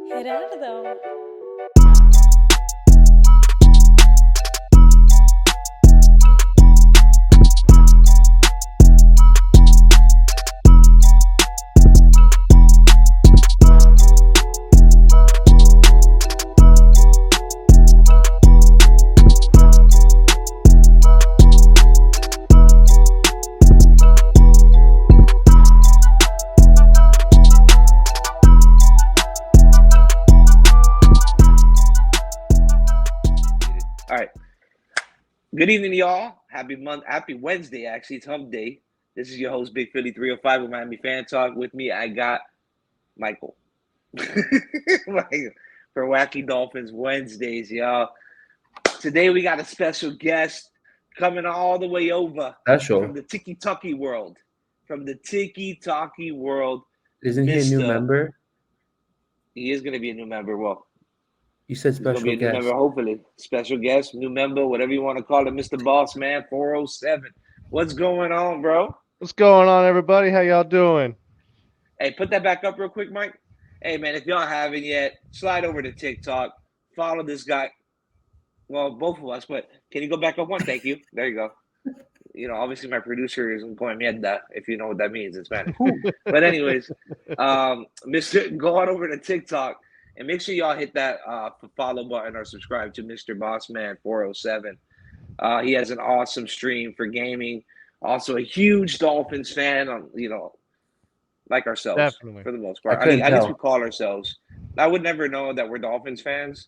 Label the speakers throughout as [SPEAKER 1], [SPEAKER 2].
[SPEAKER 1] Gerardo.
[SPEAKER 2] All right. Good evening, y'all. Happy Wednesday, actually. It's hump day. This is your host, Big Philly 305 with Miamifantalk. With me, I got Michael. For Wacky Dolphins Wednesdays, y'all. Today we got a special guest coming all the way over
[SPEAKER 3] Special.
[SPEAKER 2] from the Tiki-Taki world. From the Tiki-Taki world.
[SPEAKER 3] Isn't he a new member?
[SPEAKER 2] He is going to be a new member. Well,
[SPEAKER 3] you said
[SPEAKER 2] he's going to
[SPEAKER 3] special
[SPEAKER 2] be a new
[SPEAKER 3] guest.
[SPEAKER 2] member, hopefully. Special guest, new member, whatever you want to call it, Mr. Boss Man 407. What's going on, bro?
[SPEAKER 4] What's going on, everybody? How y'all doing?
[SPEAKER 2] Hey, put that back up real quick, Mike. Hey, man, if y'all haven't yet, slide over to TikTok. Follow this guy. Well, both of us, but can you go back up one? Thank you. There you go. You know, obviously my producer is going mierda, if you know what that means in Spanish. But anyways, go on over to TikTok and make sure y'all hit that follow button or subscribe to Mr. Bossman 407. He has an awesome stream for gaming. Also a huge Dolphins fan, like ourselves.
[SPEAKER 4] Definitely.
[SPEAKER 2] For the most part.
[SPEAKER 3] I
[SPEAKER 2] guess we call ourselves. I would never know that we're Dolphins fans.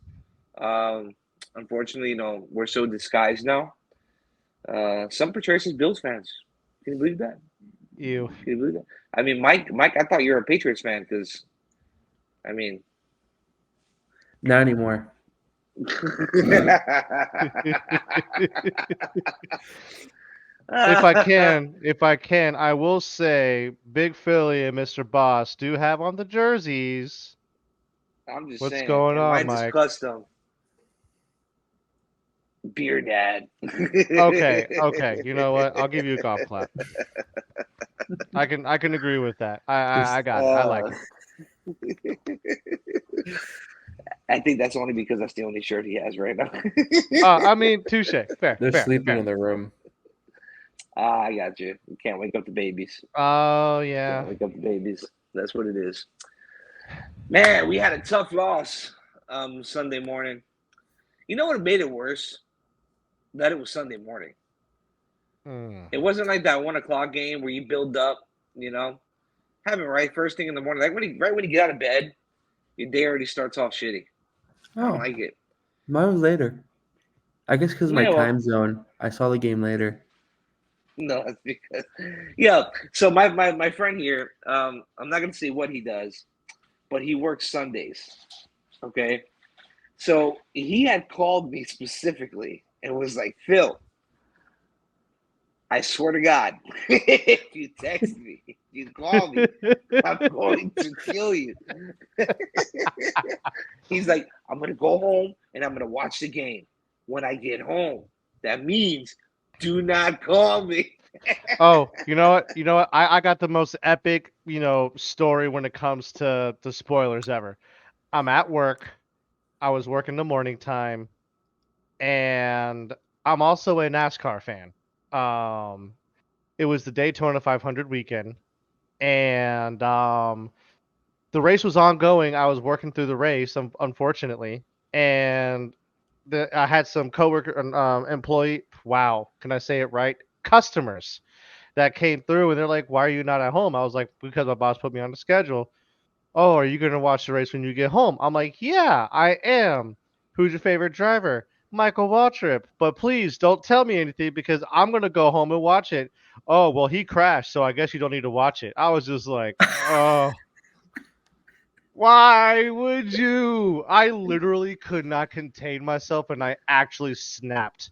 [SPEAKER 2] Unfortunately, we're so disguised now. Some portray us as Bills fans. Can you believe that? Can you believe that? I mean, Mike, I thought you were a Patriots fan because, I mean,
[SPEAKER 3] not anymore.
[SPEAKER 4] If I can, I will say Big Philly and Mr. Boss do have on the jerseys.
[SPEAKER 2] I'm just
[SPEAKER 4] What's
[SPEAKER 2] saying.
[SPEAKER 4] going on,
[SPEAKER 2] mine's
[SPEAKER 4] Mike?
[SPEAKER 2] Custom. Beer Dad.
[SPEAKER 4] Okay. You know what? I'll give you a golf clap. I can agree with that. I got it. I like it.
[SPEAKER 2] I think that's only because that's the only shirt he has right now.
[SPEAKER 4] I mean, touche. Fair.
[SPEAKER 3] They're sleeping in the room.
[SPEAKER 2] I got you. You can't wake up the babies.
[SPEAKER 4] Oh, yeah.
[SPEAKER 2] Can't wake up the babies. That's what it is. Man, we had a tough loss Sunday morning. You know what made it worse? That it was Sunday morning. It wasn't like that 1 o'clock game where you build up, have it right first thing in the morning. Like when you get out of bed, your day already starts off shitty. I don't like it.
[SPEAKER 3] Mine was later. I guess because of my time zone. I saw the game later.
[SPEAKER 2] No, that's because So my friend here, I'm not gonna say what he does, but he works Sundays. Okay. So he had called me specifically and was like, Phil, I swear to God, if you text me, if you call me, I'm going to kill you. He's like, I'm going to go home and I'm going to watch the game. When I get home, that means do not call me.
[SPEAKER 4] Oh, you know what? I got the most epic, story when it comes to the spoilers ever. I'm at work. I was working the morning time, and I'm also a NASCAR fan. It was the Daytona 500 weekend, and the race was ongoing. I was working through the race, unfortunately, and I had some coworker, employee. Wow, can I say it right? Customers that came through, and they're like, "Why are you not at home?" I was like, "Because my boss put me on the schedule." "Oh, are you gonna watch the race when you get home?" I'm like, "Yeah, I am." "Who's your favorite driver?" "Michael Waltrip." "But please don't tell me anything because I'm gonna go home and watch it." "Oh, well, he crashed, so I guess you don't need to watch it." I was just like, "Oh, why would you?" I literally could not contain myself, and I actually snapped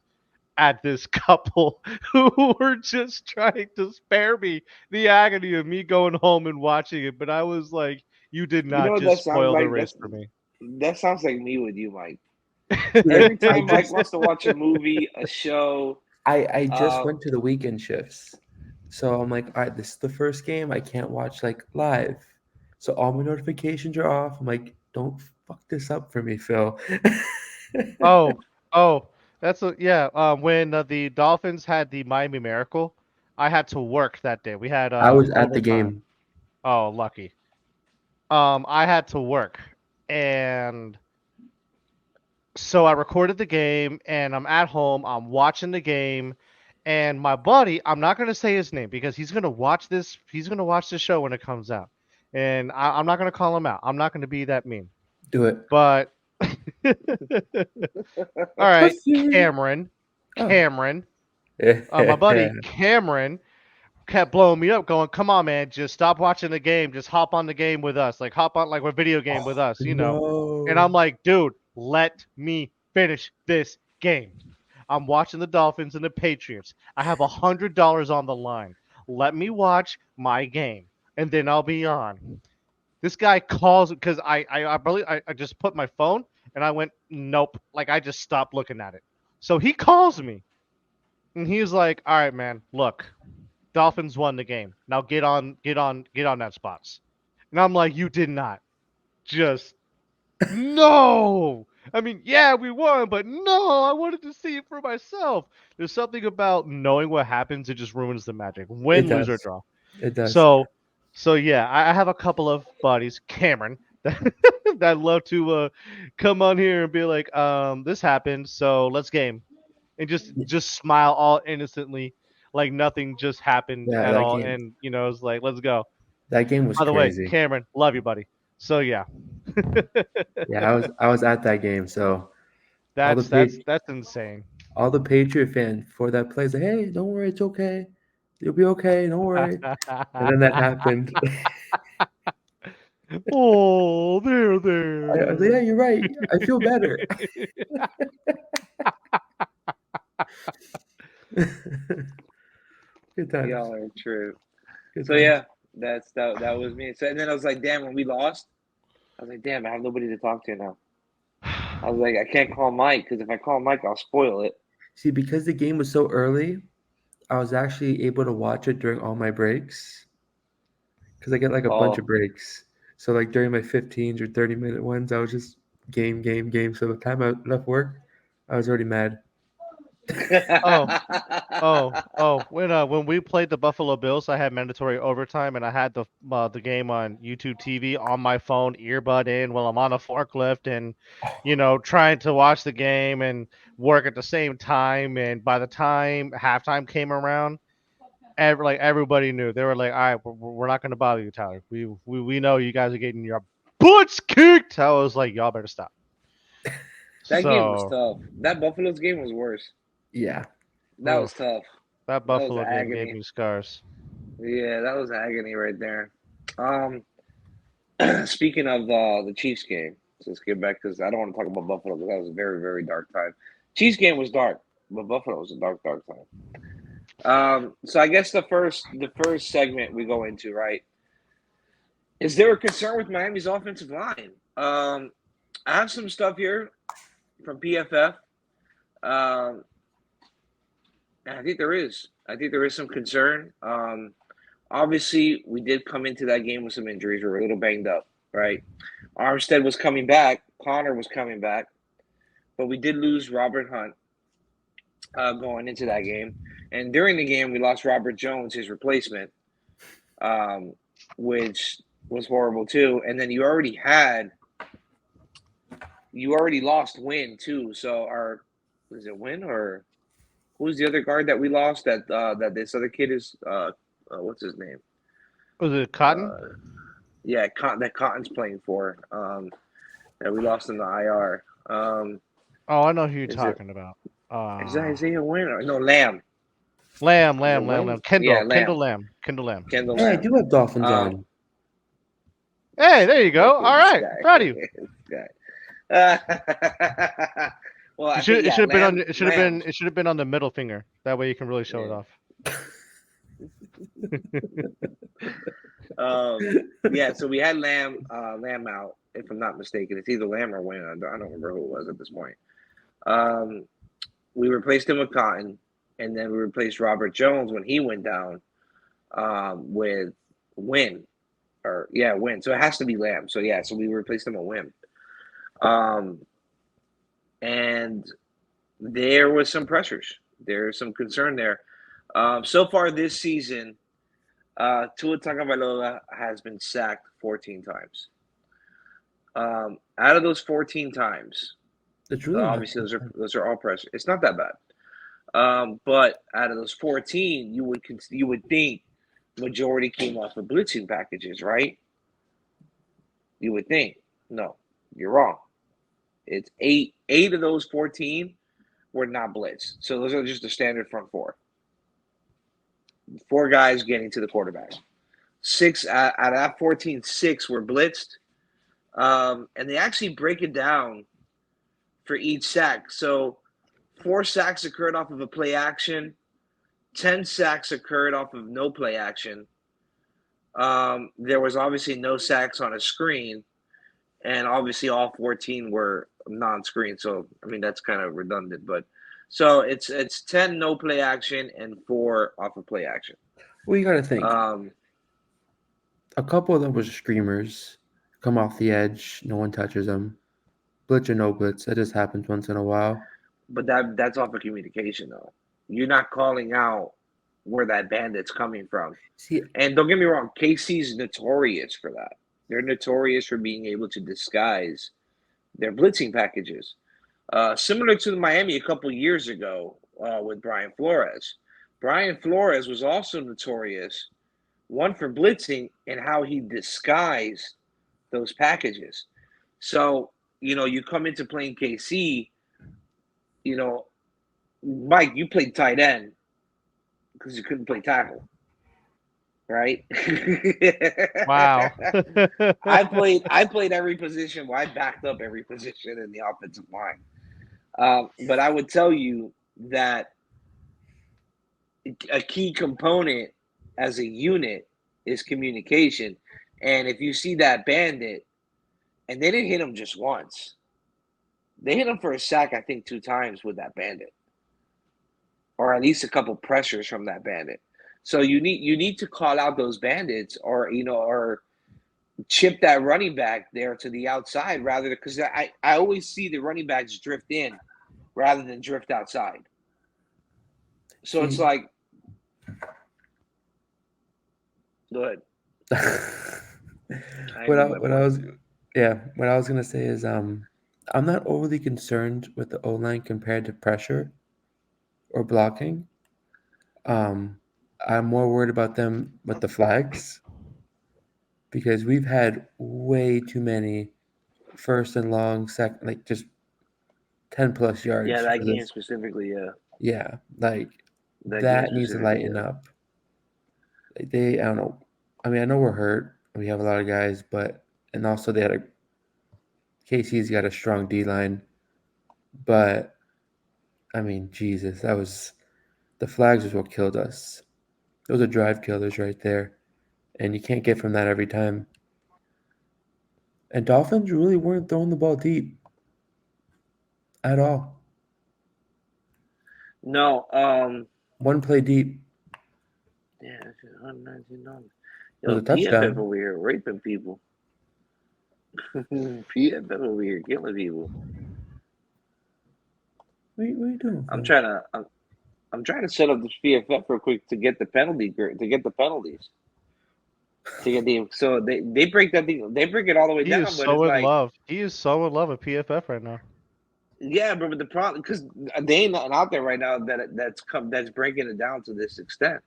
[SPEAKER 4] at this couple who were just trying to spare me the agony of me going home and watching it. But I was like, you did not just spoil the race for me.
[SPEAKER 2] That sounds like me with you, Mike. Every time Mike wants to watch a movie, a show.
[SPEAKER 3] I just went to the weekend shifts. So I'm like, all right, this is the first game. I can't watch like live. So all my notifications are off. I'm like, don't fuck this up for me, Phil.
[SPEAKER 4] Oh, oh, yeah. When the Dolphins had the Miami Miracle, I had to work that day. We had
[SPEAKER 3] I was at the
[SPEAKER 4] overtime.
[SPEAKER 3] game.
[SPEAKER 4] Oh, lucky. I had to work, and so I recorded the game, and I'm at home. I'm watching the game, and my buddy, I'm not gonna say his name because he's gonna watch this. He's gonna watch the show when it comes out, and I'm not gonna call him out. I'm not gonna be that mean.
[SPEAKER 3] Do it.
[SPEAKER 4] But all right,
[SPEAKER 3] Pussy.
[SPEAKER 4] Cameron,
[SPEAKER 3] Oh.
[SPEAKER 4] Cameron, my buddy Cameron kept blowing me up, going, "Come on, man, just stop watching the game. Just hop on the game with us. Like hop on like a video game with us, you know." And I'm
[SPEAKER 3] No.
[SPEAKER 4] like, "Dude, let me finish this game. I'm watching the Dolphins and the Patriots. I have $100 on the line. Let me watch my game, and then I'll be on." This guy calls because I just put my phone and I went nope, like I just stopped looking at it. So he calls me and he's like, "All right, man, look, Dolphins won the game. Now get on that spots." And I'm like, "You did not. Just no." I mean, yeah, we won, but no, I wanted to see it for myself. There's something about knowing what happens, it just ruins the magic.
[SPEAKER 3] It
[SPEAKER 4] Win, lose, or
[SPEAKER 3] does.
[SPEAKER 4] draw.
[SPEAKER 3] It does.
[SPEAKER 4] So, so yeah, I have a couple of buddies, Cameron, that love to come on here and be like, this happened, so let's game, and just smile all innocently, like nothing just happened
[SPEAKER 3] Yeah,
[SPEAKER 4] at
[SPEAKER 3] that
[SPEAKER 4] all,
[SPEAKER 3] game.
[SPEAKER 4] and it's like, let's go.
[SPEAKER 3] That game was
[SPEAKER 4] By the way,
[SPEAKER 3] crazy.
[SPEAKER 4] Cameron, love you, buddy. So yeah,
[SPEAKER 3] Yeah, I was at that game. So all the
[SPEAKER 4] that's
[SPEAKER 3] pa-
[SPEAKER 4] that's that's insane.
[SPEAKER 3] all the Patriot fans for that play like, hey, don't worry, it's okay. You'll be okay. Don't worry. And then that happened.
[SPEAKER 4] Oh, there,
[SPEAKER 3] I was like, yeah,
[SPEAKER 4] there.
[SPEAKER 3] you're right. I feel better. Good times.
[SPEAKER 2] Y'all are true.
[SPEAKER 3] Good
[SPEAKER 2] So
[SPEAKER 3] times.
[SPEAKER 2] yeah, that was me. So and then I was like, damn, when we lost, I was like, damn, I have nobody to talk to now. I was like, I can't call Mike because if I call Mike, I'll spoil it.
[SPEAKER 3] See, because the game was so early, I was actually able to watch it during all my breaks. Because I get like a bunch of
[SPEAKER 2] Oh.
[SPEAKER 3] breaks. So like during my 15s or 30-minute ones, I was just game, game, game. So by the time I left work, I was already mad.
[SPEAKER 4] Oh, when we played the Buffalo Bills, I had mandatory overtime, and I had the game on YouTube TV on my phone, earbud in while I'm on a forklift, and trying to watch the game and work at the same time. And by the time halftime came around, everybody knew. They were like, "All right, we're not going to bother you, Tyler. We know you guys are getting your butts kicked." I was like, "Y'all better stop."
[SPEAKER 2] That game was
[SPEAKER 4] So,
[SPEAKER 2] tough. That Buffalo's game was worse.
[SPEAKER 3] Yeah.
[SPEAKER 2] That was
[SPEAKER 4] oof,
[SPEAKER 2] tough.
[SPEAKER 4] that
[SPEAKER 2] That was
[SPEAKER 4] Buffalo game gave
[SPEAKER 2] agony.
[SPEAKER 4] me scars.
[SPEAKER 2] Yeah, that was agony right there. Speaking of the Chiefs game, so let's get back because I don't want to talk about Buffalo because that was a very, very dark time. Chiefs game was dark, but Buffalo was a dark, dark time. So I guess the first segment we go into, right? Is there a concern with Miami's offensive line? I have some stuff here from PFF. Um, and I think there is. I think there is some concern. Obviously, we did come into that game with some injuries. We were a little banged up, right? Armstead was coming back. Connor was coming back. But we did lose Robert Hunt going into that game. And during the game, we lost Robert Jones, his replacement, which was horrible too. And then you already lost Win too. So is it Win or who's the other guard that we lost that this other kid is what's his name?
[SPEAKER 4] Was it Cotton?
[SPEAKER 2] Yeah, that Cotton's playing for. That we lost in the IR.
[SPEAKER 4] Oh, I know who you're
[SPEAKER 2] Is it
[SPEAKER 4] talking about.
[SPEAKER 2] is that Isaiah Win or no Lamb? Is it Win?
[SPEAKER 4] Lamb.
[SPEAKER 2] Yeah,
[SPEAKER 4] Kendall
[SPEAKER 2] Lamb.
[SPEAKER 4] Lamb. Kendall Lamb.
[SPEAKER 2] Kendall
[SPEAKER 3] Hey, I
[SPEAKER 2] Lamb.
[SPEAKER 3] do have Dolphins on.
[SPEAKER 4] Hey, there you go. All
[SPEAKER 2] This
[SPEAKER 4] right, proud of you.
[SPEAKER 2] guy. Well, I think
[SPEAKER 4] It should have been on.
[SPEAKER 2] Lamb.
[SPEAKER 4] It should have been. It should have been on the middle finger. That way you can really show it off.
[SPEAKER 2] Yeah, so we had Lamb out, if I'm not mistaken. It's either Lamb or Win. I don't remember who it was at this point. We replaced him with Cotton, and then we replaced Robert Jones when he went down with Win. Win. So it has to be Lamb. So yeah, so we replaced him with Win. And there was some pressures. There's some concern there. So far this season, Tua Tagovailoa has been sacked 14 times. Out of those 14 times,
[SPEAKER 3] It's really not
[SPEAKER 2] obviously
[SPEAKER 3] that bad.
[SPEAKER 2] those are all pressure. It's not that bad. But out of those 14, you would think majority came off of blitzing packages, right? You would think. No, you're wrong. It's eight. 8 of those 14 were not blitzed. So those are just the standard front four. 4 guys getting to the quarterback. 6 out of that 14, 6 were blitzed. And they actually break it down for each sack. So 4 sacks occurred off of a play action. 10 sacks occurred off of no play action. There was obviously no sacks on a screen. And obviously all 14 were non-screen. So, I mean, that's kind of redundant. But so it's 10 no play action and 4 off of play action.
[SPEAKER 3] Well, you got to think.
[SPEAKER 2] Um,
[SPEAKER 3] A couple of them was screamers, come off the edge, no one touches them. Blitz or no blitz, that just happens once in a while.
[SPEAKER 2] But that's off of communication, though. You're not calling out where that bandit's coming from.
[SPEAKER 3] See,
[SPEAKER 2] And don't get me wrong, KC's notorious for that. They're notorious for being able to disguise their blitzing packages. Similar to Miami a couple years ago with Brian Flores. Brian Flores was also notorious, one for blitzing and how he disguised those packages. So, you come into playing KC, Mike, you played tight end because you couldn't play tackle, right?
[SPEAKER 4] Wow.
[SPEAKER 2] I played every position. Well, I backed up every position in the offensive line. But I would tell you that a key component as a unit is communication. And if you see that bandit, and they didn't hit him just once. They hit him for a sack, I think, 2 times with that bandit. Or at least a couple pressures from that bandit. So you need to call out those bandits or chip that running back there to the outside rather because I always see the running backs drift in rather than drift outside. So it's like go ahead.
[SPEAKER 3] what I was gonna say is I'm not overly concerned with the O-line compared to pressure or blocking. I'm more worried about them with the flags because we've had way too many first and long just 10 plus yards.
[SPEAKER 2] Yeah, that
[SPEAKER 3] for
[SPEAKER 2] game
[SPEAKER 3] this.
[SPEAKER 2] specifically, yeah.
[SPEAKER 3] Yeah, like
[SPEAKER 2] That
[SPEAKER 3] that
[SPEAKER 2] game
[SPEAKER 3] needs to
[SPEAKER 2] specifically,
[SPEAKER 3] lighten
[SPEAKER 2] yeah.
[SPEAKER 3] up. Like I don't know. I mean, I know we're hurt. We have a lot of guys, and also KC's got a strong D line, but I mean, Jesus, the flags is what killed us. Those are drive killers right there, and you can't get from that every time. And Dolphins really weren't throwing the ball deep at all.
[SPEAKER 2] No,
[SPEAKER 3] One play deep
[SPEAKER 2] yeah, $119.
[SPEAKER 3] was
[SPEAKER 2] Yo,
[SPEAKER 3] a
[SPEAKER 2] PFF
[SPEAKER 3] touchdown.
[SPEAKER 2] over here raping people. PFF over here killing people.
[SPEAKER 3] What are you doing?
[SPEAKER 2] I'm trying to set up this PFF real quick to get the penalties. So they break that thing. They break it all the way
[SPEAKER 4] He
[SPEAKER 2] down,
[SPEAKER 4] is
[SPEAKER 2] but
[SPEAKER 4] so
[SPEAKER 2] it's
[SPEAKER 4] in
[SPEAKER 2] like,
[SPEAKER 4] love. He is so in love with PFF right now.
[SPEAKER 2] yeah, but the problem because they ain't nothing out there right now that's breaking it down to this extent.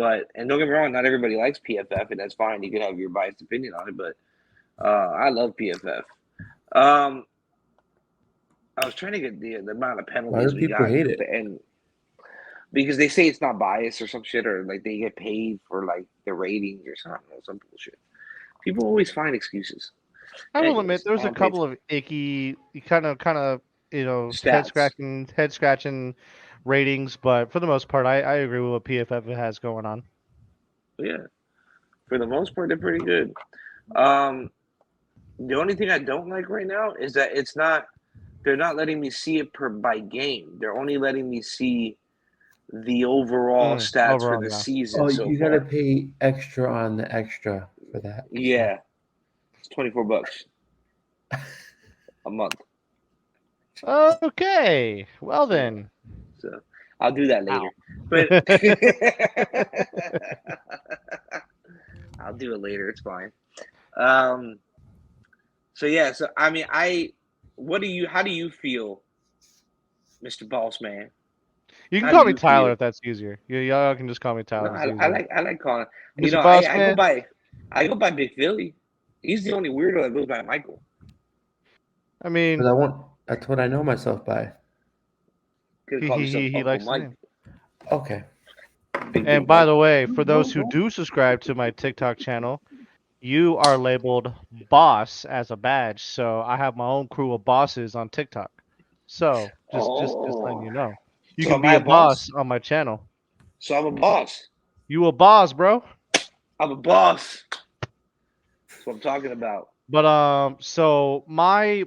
[SPEAKER 2] And don't get me wrong, not everybody likes PFF, and that's fine. You can have your biased opinion on it, but I love PFF. I was trying to get the amount of penalties we
[SPEAKER 3] people
[SPEAKER 2] got,
[SPEAKER 3] hate it?
[SPEAKER 2] and because they say it's not biased or some shit, or like they get paid for like the ratings or something, some bullshit. People always find excuses.
[SPEAKER 4] I will
[SPEAKER 2] Anyways,
[SPEAKER 4] admit there was a couple of icky, kind of,
[SPEAKER 2] Stats.
[SPEAKER 4] head scratching ratings, but for the most part, I agree with what PFF has going on.
[SPEAKER 2] Yeah, for the most part, they're pretty good. The only thing I don't like right now is that they're not letting me see it by game. They're only letting me see the overall stats for
[SPEAKER 4] overall,
[SPEAKER 2] the
[SPEAKER 4] yeah.
[SPEAKER 2] season
[SPEAKER 3] Oh,
[SPEAKER 2] so
[SPEAKER 3] you
[SPEAKER 2] far.
[SPEAKER 3] gotta pay extra on the extra for that. so.
[SPEAKER 2] Yeah, it's $24 a month.
[SPEAKER 4] Okay. Well
[SPEAKER 2] Yeah.
[SPEAKER 4] then.
[SPEAKER 2] So I'll do that later.
[SPEAKER 4] Ow.
[SPEAKER 2] But I'll do it later. It's fine. So yeah. So I mean, how do you feel, Mr. Boss Man?
[SPEAKER 4] You can
[SPEAKER 2] How do
[SPEAKER 4] call me
[SPEAKER 2] you
[SPEAKER 4] Tyler
[SPEAKER 2] feel?
[SPEAKER 4] if that's easier. Y'all can just call me
[SPEAKER 2] No,
[SPEAKER 4] Tyler. It's
[SPEAKER 2] I
[SPEAKER 4] easier.
[SPEAKER 2] like calling. You
[SPEAKER 4] Mr.
[SPEAKER 2] know,
[SPEAKER 4] Boss
[SPEAKER 2] I
[SPEAKER 4] Man.
[SPEAKER 2] I go by Big Philly. He's the only weirdo that goes by Michael.
[SPEAKER 4] I mean,
[SPEAKER 3] That's what I know myself by.
[SPEAKER 2] Could
[SPEAKER 4] he
[SPEAKER 2] call
[SPEAKER 4] he
[SPEAKER 2] himself
[SPEAKER 4] he, he
[SPEAKER 2] Uncle
[SPEAKER 4] likes the
[SPEAKER 2] Mike.
[SPEAKER 4] name.
[SPEAKER 3] Okay.
[SPEAKER 2] Big
[SPEAKER 4] And by
[SPEAKER 2] Mike.
[SPEAKER 4] the way, for those who do subscribe to my TikTok channel, you are labeled boss as a badge. So I have my own crew of bosses on TikTok. So just letting
[SPEAKER 2] Oh,
[SPEAKER 4] you know. You
[SPEAKER 2] so
[SPEAKER 4] can
[SPEAKER 2] am
[SPEAKER 4] be
[SPEAKER 2] I
[SPEAKER 4] a
[SPEAKER 2] a boss?
[SPEAKER 4] boss on my channel.
[SPEAKER 2] So I'm a boss.
[SPEAKER 4] You a boss, bro.
[SPEAKER 2] I'm a boss. That's what I'm talking about.
[SPEAKER 4] But so my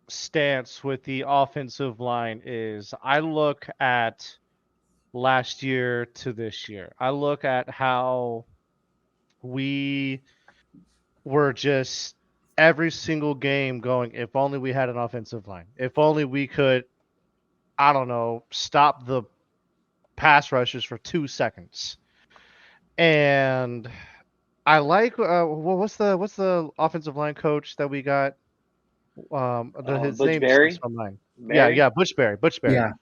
[SPEAKER 4] stance with the offensive line is I look at last year to this year. I look at how we were just every single game going, if only we had an offensive line. If only we could, I don't know, stop the pass rushers for 2 seconds. And I like what's the offensive line coach that we got? His
[SPEAKER 2] Butch
[SPEAKER 4] name slips
[SPEAKER 2] Berry.
[SPEAKER 4] my mind. Yeah,
[SPEAKER 2] Berry.
[SPEAKER 4] yeah, Butch Berry. Butch Berry.
[SPEAKER 3] Yeah.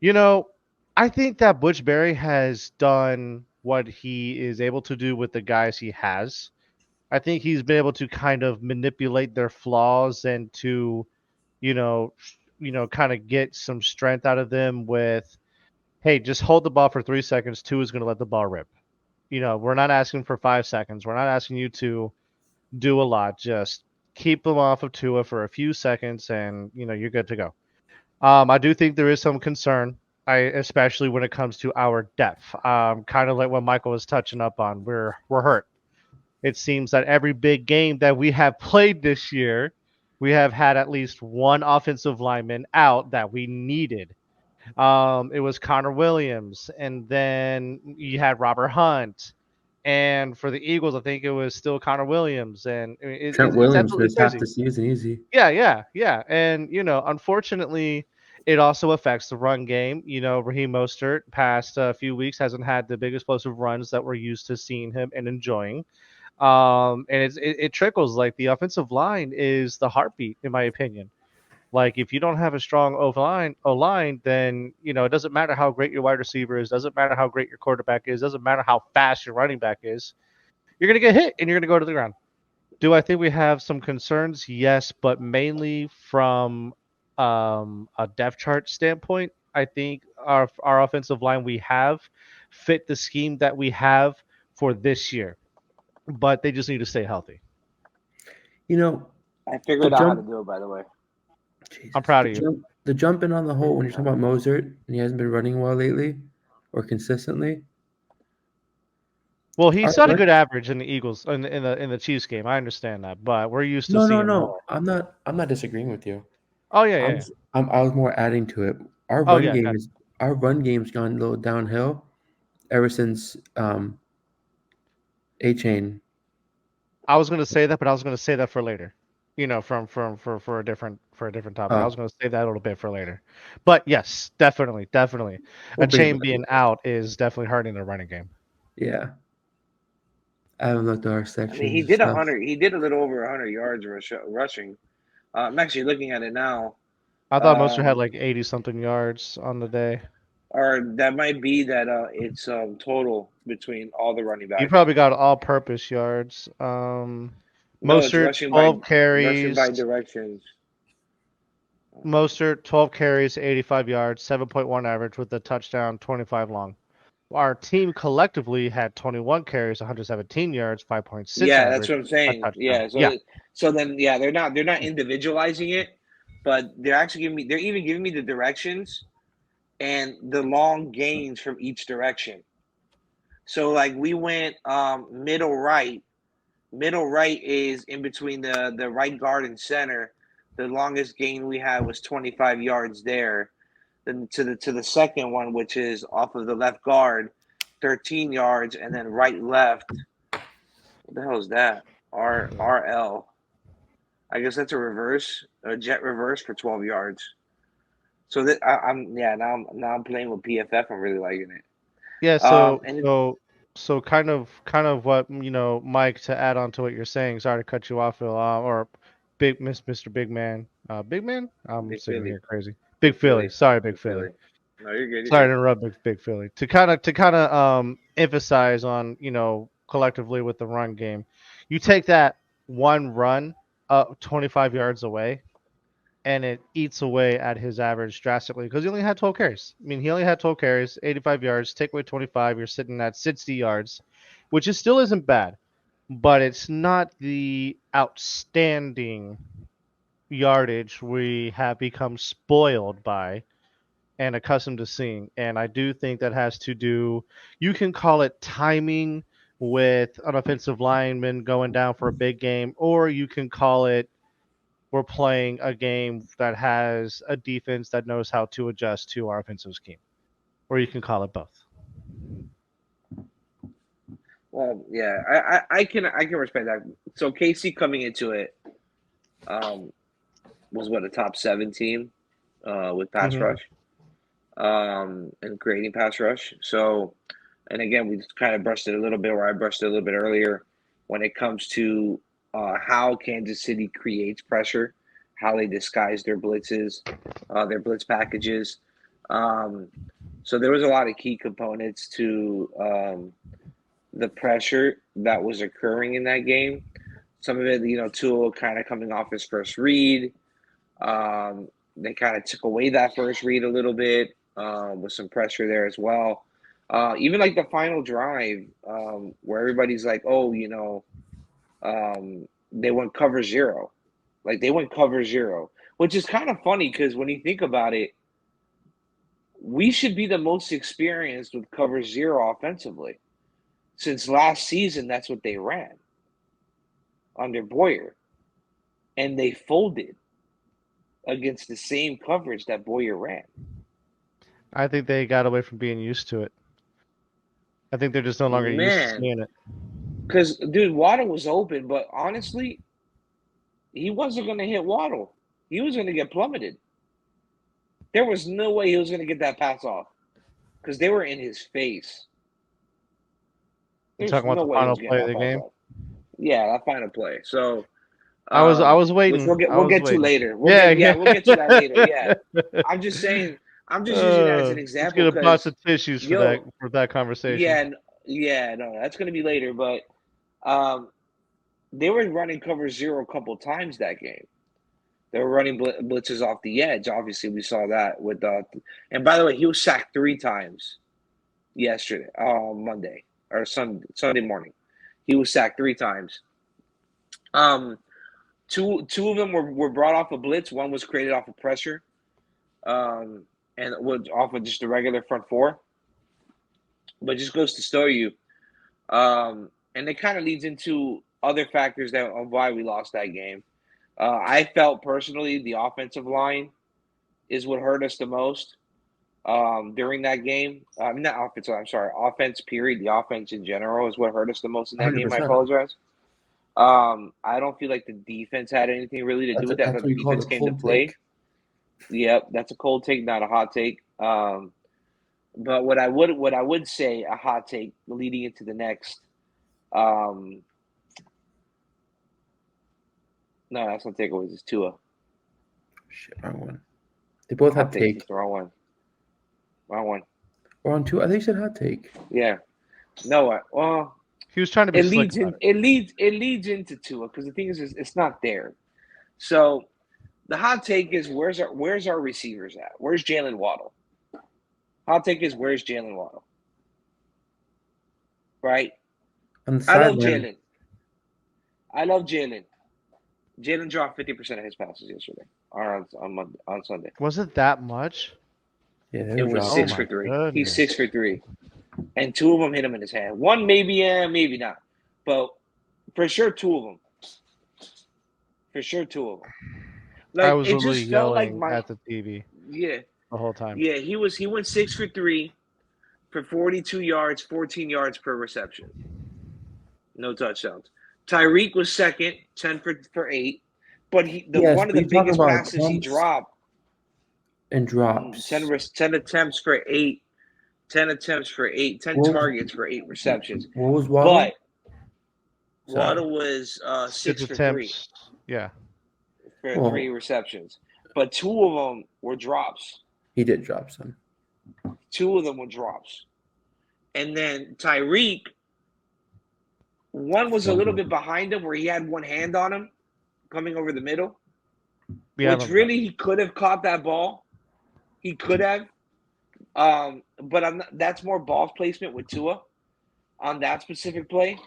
[SPEAKER 4] You know, I think that Butch Berry has done what he is able to do with the guys he has. I think he's been able to kind of manipulate their flaws and to, you know, kind of get some strength out of them with, hey, just hold the ball for 3 seconds. Two is going to let the ball rip. We're not asking for 5 seconds. We're not asking you to do a lot. Just keep them off of Tua for a few seconds, and you're good to go. I do think there is some concern, especially when it comes to our depth. Kind of like what Michael was touching up on. We're hurt. It seems that every big game that we have played this year, we have had at least one offensive lineman out that we needed. It was Connor Williams, and then you had Robert Hunt. And for the Eagles, I think it was still Connor Williams, and I mean,
[SPEAKER 3] Trent
[SPEAKER 4] it's
[SPEAKER 3] Williams
[SPEAKER 4] absolutely
[SPEAKER 3] missed half
[SPEAKER 4] crazy.
[SPEAKER 3] the season easy.
[SPEAKER 4] Yeah. And, unfortunately, it also affects the run game. Raheem Mostert past a few weeks hasn't had the big explosive runs that we're used to seeing him and enjoying. And it trickles. Like, the offensive line is the heartbeat, in my opinion. Like, if you don't have a strong O line, then, it doesn't matter how great your wide receiver is, doesn't matter how great your quarterback is, doesn't matter how fast your running back is. You're going to get hit and you're going to go to the ground. Do I think we have some concerns? Yes, but mainly from a depth chart standpoint. I think our offensive line we have fit the scheme that we have for this year, but they just need to stay healthy.
[SPEAKER 3] You know,
[SPEAKER 2] I
[SPEAKER 3] the
[SPEAKER 2] figured out how to
[SPEAKER 3] jump.
[SPEAKER 2] do it. By the way.
[SPEAKER 4] I'm
[SPEAKER 3] Jesus,
[SPEAKER 4] proud
[SPEAKER 3] the
[SPEAKER 4] of you.
[SPEAKER 3] jump. The jumping on the hole when you're talking about Mozart and he hasn't been running well lately, or consistently.
[SPEAKER 4] Well, he
[SPEAKER 3] Our
[SPEAKER 4] set a
[SPEAKER 3] run,
[SPEAKER 4] good average in the Eagles in the Chiefs game. I understand that, but we're used to
[SPEAKER 3] no,
[SPEAKER 4] seeing
[SPEAKER 3] no.
[SPEAKER 4] more.
[SPEAKER 3] I'm not disagreeing with you.
[SPEAKER 4] Oh yeah.
[SPEAKER 3] I was more adding to it. Our
[SPEAKER 4] Oh
[SPEAKER 3] run
[SPEAKER 4] yeah.
[SPEAKER 3] game is our run game's gone a little downhill ever since A Chain.
[SPEAKER 4] I was gonna say that, but I was gonna say that for later. From for a different topic. I was gonna say that a little bit for later. But yes, definitely.
[SPEAKER 3] We'll
[SPEAKER 4] A
[SPEAKER 3] bring it
[SPEAKER 4] chain
[SPEAKER 3] back.
[SPEAKER 4] being out is definitely hurting the running game.
[SPEAKER 3] Yeah, I haven't looked at our
[SPEAKER 2] I mean,
[SPEAKER 3] sections and stuff.
[SPEAKER 2] He did a little over 100 yards rushing. I'm actually looking at it now.
[SPEAKER 4] I thought Mostert had
[SPEAKER 2] Um,
[SPEAKER 4] like 80 something yards on the day.
[SPEAKER 2] or that might be that it's total between all the running
[SPEAKER 4] He
[SPEAKER 2] backs.
[SPEAKER 4] probably got all-purpose yards.
[SPEAKER 2] No, it's
[SPEAKER 4] Mostert 12
[SPEAKER 2] rushing
[SPEAKER 4] carries.
[SPEAKER 2] by directions.
[SPEAKER 4] Mostert 12 carries, 85 yards, 7.1 average with a touchdown, 25 long. Our team collectively had 21 carries, 117 yards, 5.6
[SPEAKER 2] Yeah, that's
[SPEAKER 4] average,
[SPEAKER 2] what I'm
[SPEAKER 4] a
[SPEAKER 2] saying.
[SPEAKER 4] touchdown.
[SPEAKER 2] Yeah,
[SPEAKER 4] Yeah.
[SPEAKER 2] so then they're not individualizing it, but they're even giving me the directions and the long gains from each direction. So like we went middle right. Middle right is in between the right guard and center. The longest gain we had was 25 yards there. then to the second one, which is off of the left guard, 13 yards, and then right left. What the hell is that? RL. I guess that's a jet reverse for 12 yards. So that now I'm playing with PFF. I'm really liking it.
[SPEAKER 4] Yeah,
[SPEAKER 2] And
[SPEAKER 4] so kind of what, Mike, to add on to what you're saying. Sorry to cut you off, Phil. Or Mr. Big Man. Big Man? I'm
[SPEAKER 2] Big
[SPEAKER 4] sitting
[SPEAKER 2] Philly,
[SPEAKER 4] here crazy. Big Philly. Sorry, Big
[SPEAKER 2] Big
[SPEAKER 4] Philly.
[SPEAKER 2] Philly. No, you're good. You're
[SPEAKER 4] Sorry
[SPEAKER 2] good.
[SPEAKER 4] to interrupt, Big Philly. To kind of emphasize on, collectively with the run game. You take that one run 25 yards away, and it eats away at his average drastically because he only had 12 carries. I mean, he only had 12 carries, 85 yards. Take away 25, you're sitting at 60 yards, which is still isn't bad, but it's not the outstanding yardage we have become spoiled by and accustomed to seeing. And I do think that has to do, you can call it timing with an offensive lineman going down for a big game, or you can call it we're playing a game that has a defense that knows how to adjust to our offensive scheme, or you can call it both.
[SPEAKER 2] Well, yeah, I can respect that. So KC coming into it was what, a top 7 team with pass
[SPEAKER 4] Mm-hmm.
[SPEAKER 2] rush and creating pass rush. So, and again, we just kind of brushed it a little bit, where I brushed it a little bit earlier when it comes to how Kansas City creates pressure, how they disguise their blitzes, their blitz packages. So there was a lot of key components to the pressure that was occurring in that game. Some of it, Tua kind of coming off his first read. They kind of took away that first read a little bit with some pressure there as well. Even like the final drive where everybody's like, oh, they went cover zero. Like they went cover zero, which is kind of funny because when you think about it, we should be the most experienced with cover zero offensively. Since last season, that's what they ran under Boyer. And they folded against the same coverage that Boyer ran.
[SPEAKER 4] I think they got away from being used to it. I think they're just no longer used to
[SPEAKER 2] Man,
[SPEAKER 4] seeing it.
[SPEAKER 2] because, dude, Waddle was open, but honestly, he wasn't going to hit Waddle. He was going to get plummeted. There was no way he was going to get that pass off because they were in his face.
[SPEAKER 4] You
[SPEAKER 2] There's
[SPEAKER 4] talking about
[SPEAKER 2] no
[SPEAKER 4] the
[SPEAKER 2] way he
[SPEAKER 4] final
[SPEAKER 2] was
[SPEAKER 4] play
[SPEAKER 2] getting
[SPEAKER 4] of
[SPEAKER 2] that
[SPEAKER 4] the
[SPEAKER 2] pass
[SPEAKER 4] game?
[SPEAKER 2] off. Yeah, that final play. So,
[SPEAKER 4] I was
[SPEAKER 2] which
[SPEAKER 4] waiting. I
[SPEAKER 2] we'll
[SPEAKER 4] was
[SPEAKER 2] get to
[SPEAKER 4] waiting.
[SPEAKER 2] later.
[SPEAKER 4] Yeah.
[SPEAKER 2] We'll get to that later. Yeah, I'm just saying. I'm just using that as an
[SPEAKER 4] Let's
[SPEAKER 2] example
[SPEAKER 4] get a box
[SPEAKER 2] because,
[SPEAKER 4] of tissues for
[SPEAKER 2] yo,
[SPEAKER 4] that conversation.
[SPEAKER 2] no, that's going to be later. But they were running cover zero a couple times that game. They were running blitzes off the edge. Obviously, we saw that with and by the way, he was sacked 3 times yesterday, Monday or Sunday morning. He was sacked 3 times. Two of them were brought off a blitz. One was created off of pressure, and was off of just a regular front 4. But just goes to show you, and it kind of leads into other factors of why we lost that game. I felt personally the offensive line is what hurt us the most during that game. Not offensive. I'm sorry, offense. Period. The offense in general is what hurt us the most in that game. I
[SPEAKER 3] 100%.
[SPEAKER 2] apologize. I don't feel like the defense had anything really to do with that.
[SPEAKER 3] That's
[SPEAKER 2] The
[SPEAKER 3] what you call
[SPEAKER 2] defense
[SPEAKER 3] the
[SPEAKER 2] came to
[SPEAKER 3] cold
[SPEAKER 2] play.
[SPEAKER 3] take.
[SPEAKER 2] Yep, that's a cold take, not a hot take. But what I would say a hot take leading into the next. No, that's not takeaways. It's Tua.
[SPEAKER 3] Shit, wrong one. They both
[SPEAKER 2] Hot
[SPEAKER 3] had
[SPEAKER 2] take.
[SPEAKER 3] take.
[SPEAKER 2] It's the wrong one. Wrong one.
[SPEAKER 3] We're on 2. I think you said hot take.
[SPEAKER 2] Yeah. No. Well,
[SPEAKER 4] He was trying to be slick about it.
[SPEAKER 2] it leads into Tua because the thing is it's not there. So the hot take is where's our receivers at? Where's Jalen Waddle? Hot take is where's Jalen Waddle? Right?
[SPEAKER 3] On the
[SPEAKER 2] I love
[SPEAKER 3] sideline.
[SPEAKER 2] Jalen. I love Jalen. Jalen dropped 50% of his passes yesterday or on Sunday.
[SPEAKER 4] Was it that much?
[SPEAKER 3] Yeah, they
[SPEAKER 2] It
[SPEAKER 3] were
[SPEAKER 2] was
[SPEAKER 3] dropping.
[SPEAKER 2] 6
[SPEAKER 4] my
[SPEAKER 2] for 3.
[SPEAKER 4] goodness.
[SPEAKER 2] He's 6 for 3. And 2 of them hit him in his hand. One maybe, maybe not. But for sure 2 of them. For sure 2 of them. Like
[SPEAKER 4] I was
[SPEAKER 2] it
[SPEAKER 4] literally
[SPEAKER 2] just felt like
[SPEAKER 4] yelling at the TV.
[SPEAKER 2] yeah.
[SPEAKER 4] the whole time.
[SPEAKER 2] Yeah, he went 6 for 3 for 42 yards, 14 yards per reception. No touchdowns. Tyreek was second, 10 for 8. But
[SPEAKER 3] Yes,
[SPEAKER 2] one of
[SPEAKER 3] but
[SPEAKER 2] the
[SPEAKER 3] you talk
[SPEAKER 2] biggest
[SPEAKER 3] about
[SPEAKER 2] passes he
[SPEAKER 3] attempts
[SPEAKER 2] dropped,
[SPEAKER 3] and drops.
[SPEAKER 2] 10 attempts for 8, 10 attempts for 8, 10
[SPEAKER 3] What was,
[SPEAKER 2] targets for 8 receptions.
[SPEAKER 3] what was Waddle?
[SPEAKER 2] But
[SPEAKER 3] Sorry.
[SPEAKER 2] Waddle was 6 for 3
[SPEAKER 4] attempts. Yeah.
[SPEAKER 2] for
[SPEAKER 3] Well,
[SPEAKER 2] 3 receptions. But 2 of them were drops.
[SPEAKER 3] he did drop some.
[SPEAKER 2] 2 of them were drops. And then Tyreek, one was a little bit behind him where he had one hand on him coming over the middle.
[SPEAKER 4] Yeah.
[SPEAKER 2] Which really he could have caught that ball. He could have. But that's more ball placement with Tua on that specific play.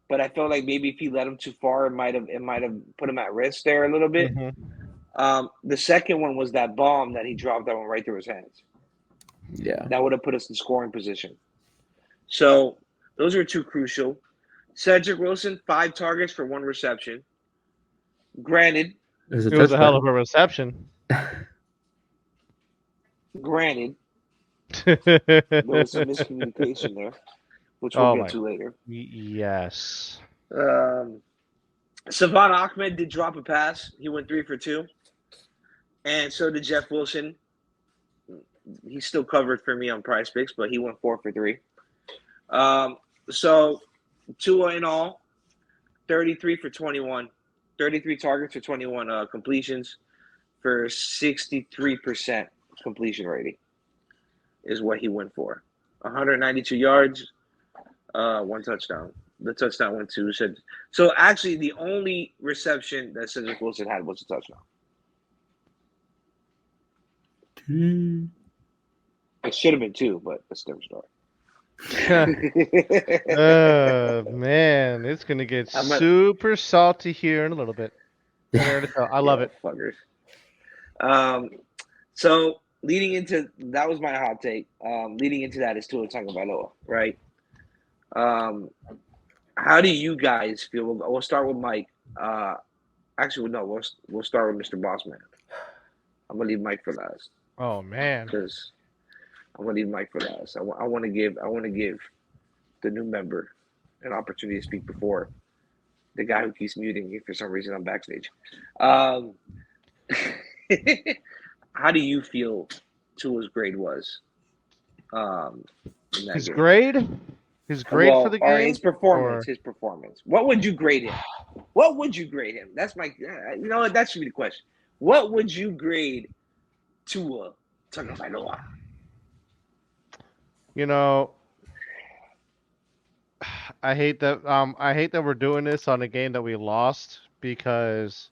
[SPEAKER 2] But I felt like maybe if he let him too far, it might have put him at risk there a little bit.
[SPEAKER 4] Mm-hmm.
[SPEAKER 2] The second one was that bomb that he dropped that went right through his hands.
[SPEAKER 3] Yeah.
[SPEAKER 2] That would have put us in scoring position. So those are 2 crucial. Cedric Wilson, 5 targets for 1 reception. Granted,
[SPEAKER 4] It was a hell of a reception.
[SPEAKER 2] Granted, there was some miscommunication there, which we'll get to later.
[SPEAKER 4] Yes.
[SPEAKER 2] Savon Ahmed did drop a pass. He went 3 for 2. And so did Jeff Wilson. He's still covered for me on Prize Picks, but he went 4 for 3. So Tua in all, 33 for 21. 33 targets for 21 completions for 63% completion rating is what he went for. 192 yards, 1 touchdown. The touchdown went to Cedric. So actually, the only reception that Cedric Wilson had was a touchdown. It should have been 2, but that's a different story.
[SPEAKER 4] Man, it's gonna get super salty here in a little bit. I love it.
[SPEAKER 2] Fuckers. So leading into that was my hot take. Leading into that is Tua Tagovailoa, right? How do you guys feel? We'll start with Mike. Actually, no, we'll start with Mr. Bossman. I'm gonna leave Mike for last.
[SPEAKER 4] Oh man,
[SPEAKER 2] because I'm gonna leave Mike for last. I want to give the new member an opportunity to speak before the guy who keeps muting me for some reason on backstage. How do you feel Tua's grade was?
[SPEAKER 4] His grade? His grade for the game?
[SPEAKER 2] Or his performance. His performance. What would you grade him? What would you grade him? That's my. You know what? That should be the question. What would you grade Tua Tagovailoa?
[SPEAKER 4] You know, I hate that. I hate that we're doing this on a game that we lost because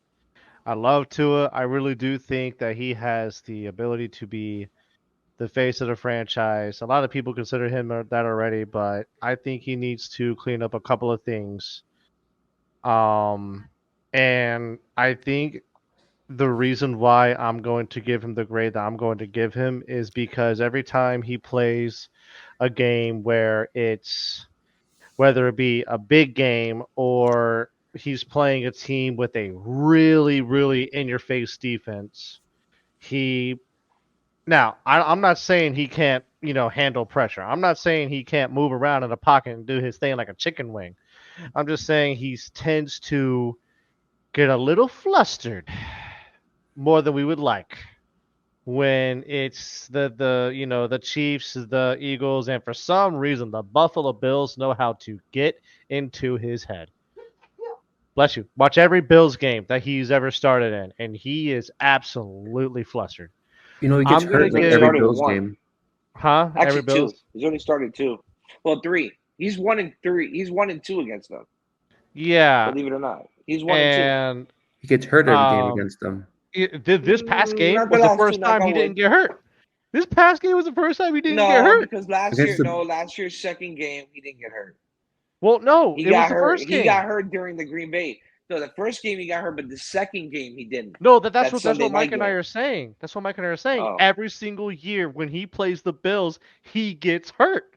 [SPEAKER 4] I love Tua. I really do think that he has the ability to be the face of the franchise. A lot of people consider him that already, but I think he needs to clean up a couple of things. And I think the reason why I'm going to give him the grade that I'm going to give him is because every time he plays a game where whether it be a big game or he's playing a team with a really, really in-your-face defense, I'm not saying he can't, handle pressure. I'm not saying he can't move around in the pocket and do his thing like a chicken wing. I'm just saying he tends to get a little flustered more than we would like when it's the Chiefs, the Eagles, and for some reason the Buffalo Bills know how to get into his head. Bless you. Watch every Bills game that he's ever started in, and he is absolutely flustered.
[SPEAKER 3] He gets hurt like every Bills game.
[SPEAKER 4] Huh?
[SPEAKER 2] Actually,
[SPEAKER 4] every Bills?
[SPEAKER 2] 2. He's only started 2. Well, 3. He's 1-3. He's 1-2 against them.
[SPEAKER 4] Yeah.
[SPEAKER 2] Believe it or not, he's 1-2.
[SPEAKER 3] He gets hurt every game against them.
[SPEAKER 4] This past game was the first time he didn't get hurt. This past game was the first time he didn't get hurt.
[SPEAKER 2] No, because last year's second game he didn't get hurt.
[SPEAKER 4] Well, no, it was the first game.
[SPEAKER 2] He got hurt during the Green Bay. No, the first game he got hurt, but the second game he didn't.
[SPEAKER 4] No, that's what Mike and I are saying. That's what Mike and I are saying.
[SPEAKER 2] Oh.
[SPEAKER 4] Every single year when he plays the Bills, he gets hurt.